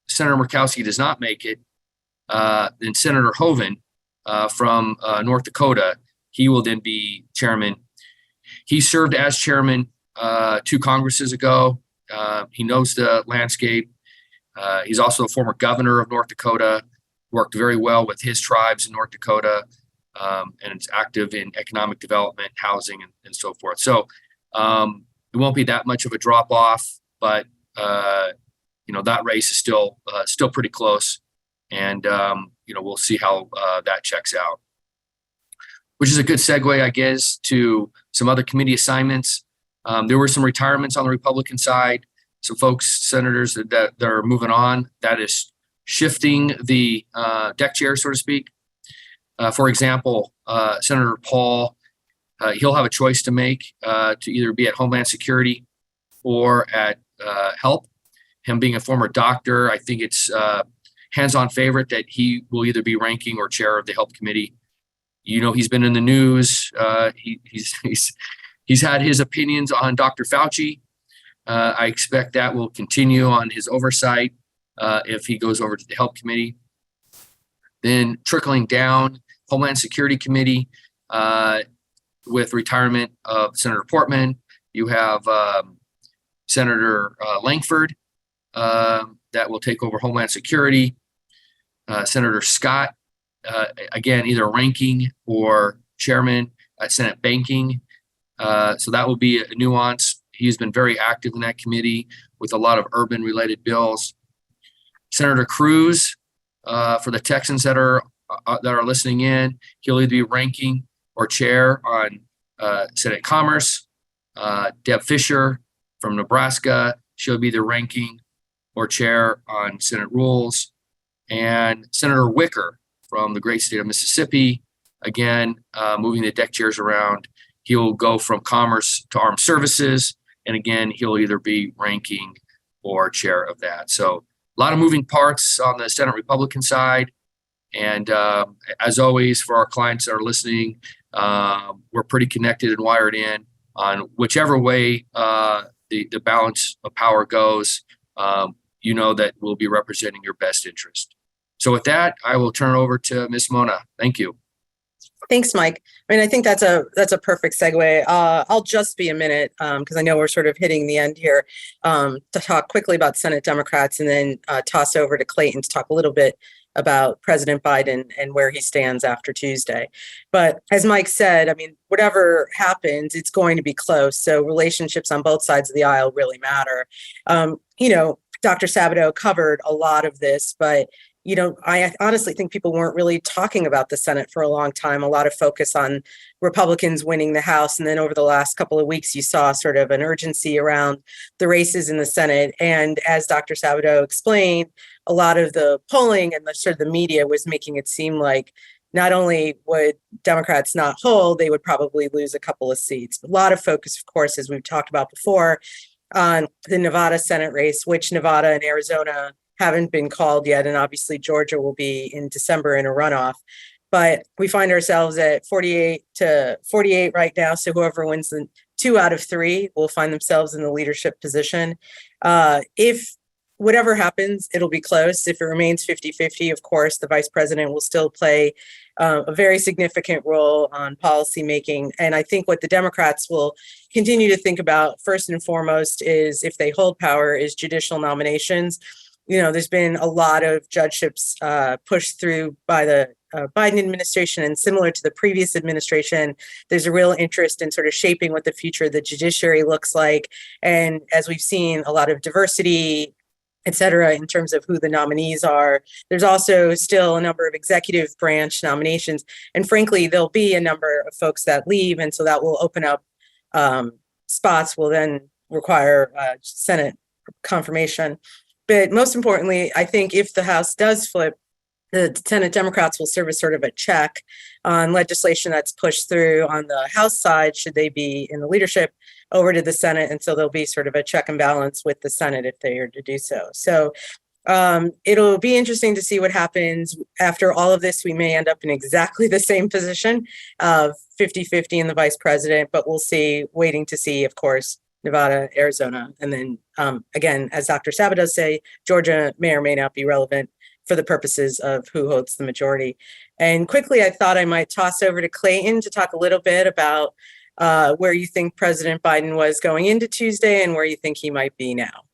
Senator Murkowski does not make it, then Senator Hoeven from North Dakota, he will then be chairman. He served as chairman 2 Congresses ago. He knows the landscape. He's also a former governor of North Dakota, worked very well with his tribes in North Dakota, and is active in economic development, housing, and so forth. So it won't be that much of a drop off, but that race is still pretty close, and we'll see how that checks out. Which is a good segue, I guess, to some other committee assignments. There were some retirements on the Republican side, some senators that are moving on. That is shifting the deck chair, so to speak. For example, Senator Paul, he'll have a choice to make to either be at Homeland Security or at HELP. Him being a former doctor, I think it's hands-on favorite that he will either be ranking or chair of the HELP committee. He's been in the news. He's had his opinions on Dr. Fauci. I expect that will continue on his oversight if he goes over to the HELP committee. Then trickling down, Homeland Security Committee with retirement of Senator Portman. You have Senator Langford that will take over Homeland Security. Senator Scott, again, either ranking or chairman at Senate Banking. So that will be a nuance. He's been very active in that committee with a lot of urban related bills. Senator Cruz, for the Texans that are listening in, he'll either be ranking or chair on Senate Commerce. Deb Fisher from Nebraska, she'll be the ranking or chair on Senate Rules. And Senator Wicker from the great state of Mississippi, again, moving the deck chairs around. He'll go from Commerce to Armed Services. And again, he'll either be ranking or chair of that. So a lot of moving parts on the Senate Republican side. And as always, for our clients that are listening, we're pretty connected and wired in on whichever way the balance of power goes. That we'll be representing your best interest. So with that, I will turn it over to Ms. Mona. Thank you. Thanks, Mike. I think that's a perfect segue. I'll just be a minute because I know we're sort of hitting the end here to talk quickly about Senate Democrats and then toss over to Clayton to talk a little bit about President Biden and where he stands after Tuesday. But as Mike said, whatever happens, it's going to be close. So relationships on both sides of the aisle really matter. Dr. Sabato covered a lot of this, but I honestly think people weren't really talking about the Senate for a long time. A lot of focus on Republicans winning the House. And then over the last couple of weeks, you saw sort of an urgency around the races in the Senate. And as Dr. Sabato explained, a lot of the polling and the media was making it seem like not only would Democrats not hold, they would probably lose a couple of seats. A lot of focus, of course, as we've talked about before, on the Nevada Senate race, which Nevada and Arizona haven't been called yet. And obviously Georgia will be in December in a runoff. But we find ourselves at 48 to 48 right now. So whoever wins the 2 out of 3 will find themselves in the leadership position. If whatever happens, it'll be close. If it remains 50-50, of course, the vice president will still play a very significant role on policy making. And I think what the Democrats will continue to think about first and foremost is, if they hold power, is judicial nominations. There's been a lot of judgeships pushed through by the Biden administration, and similar to the previous administration, there's a real interest in sort of shaping what the future of the judiciary looks like. And as we've seen, a lot of diversity et cetera, in terms of who the nominees are. There's also still a number of executive branch nominations. And frankly, there'll be a number of folks that leave. And so that will open up spots, will then require Senate confirmation. But most importantly, I think if the House does flip, the Senate Democrats will serve as sort of a check on legislation that's pushed through on the House side, should they be in the leadership, over to the Senate. And so there'll be sort of a check and balance with the Senate if they are to do so. So it'll be interesting to see what happens after all of this. We may end up in exactly the same position of 50-50 in the vice president, but we'll see, waiting to see, of course, Nevada, Arizona. And then again, as Dr. Sabato say, Georgia may or may not be relevant for the purposes of who holds the majority. And quickly, I thought I might toss over to Clayton to talk a little bit about where you think President Biden was going into Tuesday and where you think he might be now.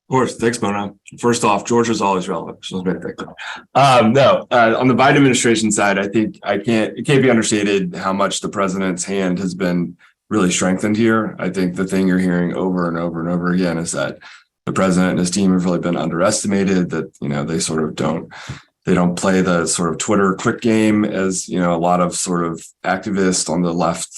Of course. Thanks, Mona. First off, Georgia's always relevant. So let's make that clear. On the Biden administration side, I think it can't be understated how much the president's hand has been really strengthened here. I think the thing you're hearing over and over and over again is that the president and his team have really been underestimated, that, they sort of don't play the sort of Twitter quick game as, a lot of sort of activists on the left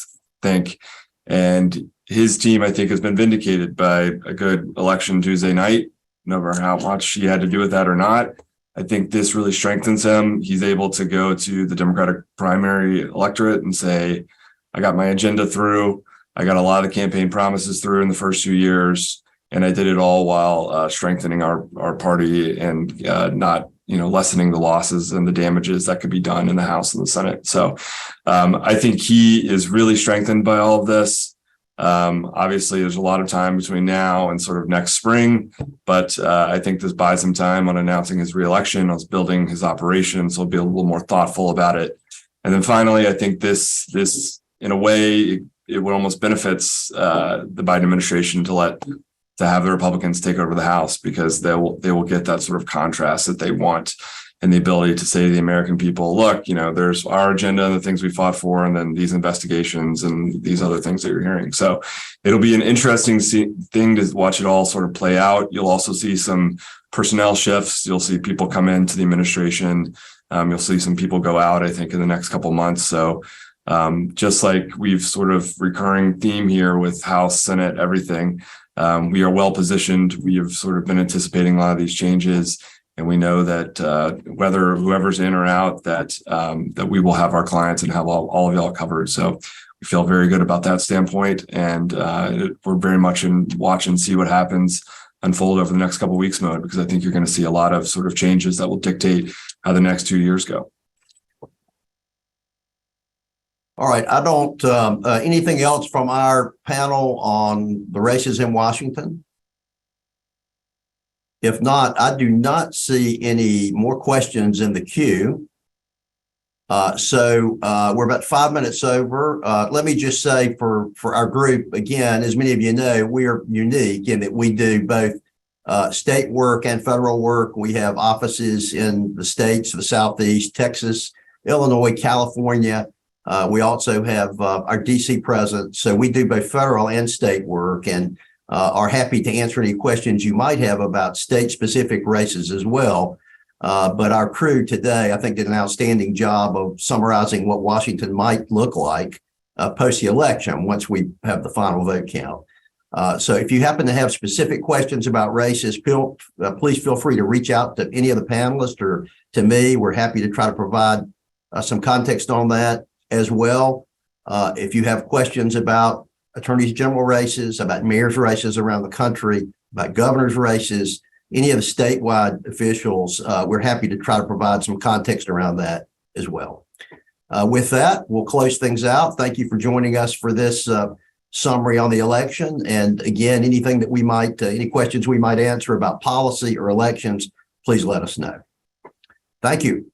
think. And his team, I think, has been vindicated by a good election Tuesday night, no matter how much he had to do with that or not. I think this really strengthens him. He's able to go to the Democratic primary electorate and say, I got my agenda through. I got a lot of the campaign promises through in the first 2 years. And I did it all while strengthening our party and not, lessening the losses and the damages that could be done in the House and the Senate. So I think he is really strengthened by all of this. Obviously, there's a lot of time between now and sort of next spring, but I think this buys him time on announcing his reelection, on building his operations. So he'll be a little more thoughtful about it. And then finally, I think this in a way, it would almost benefits the Biden administration to have the Republicans take over the House, because they will get that sort of contrast that they want, and the ability to say to the American people, look, there's our agenda and the things we fought for, and then these investigations and these other things that you're hearing. So it'll be an interesting thing to watch it all sort of play out. You'll also see some personnel shifts. You'll see people come into the administration. You'll see some people go out, I think, in the next couple of months. So just like we've sort of recurring theme here with House, Senate, everything, we are well positioned. We have sort of been anticipating a lot of these changes, and we know that whether whoever's in or out, that we will have our clients and have all of y'all covered. So we feel very good about that standpoint, and we're very much in watch and see what happens unfold over the next couple of weeks mode, because I think you're going to see a lot of sort of changes that will dictate how the next 2 years go. All right. I don't, anything else from our panel on the races in Washington? If not, I do not see any more questions in the queue. So we're about 5 minutes over. Let me just say for our group, again, as many of you know, we are unique in that we do both state work and federal work. We have offices in the states, the Southeast, Texas, Illinois, California. We also have our DC presence. So we do both federal and state work, and are happy to answer any questions you might have about state-specific races as well. But our crew today, I think, did an outstanding job of summarizing what Washington might look like post the election once we have the final vote count. So if you happen to have specific questions about races, please feel free to reach out to any of the panelists or to me. We're happy to try to provide some context on that as well. If you have questions about attorneys general races, about mayor's races around the country, about governor's races, any of the statewide officials, we're happy to try to provide some context around that as well. With that, we'll close things out. Thank you for joining us for this summary on the election. And again, anything that we might, any questions we might answer about policy or elections, please let us know. Thank you.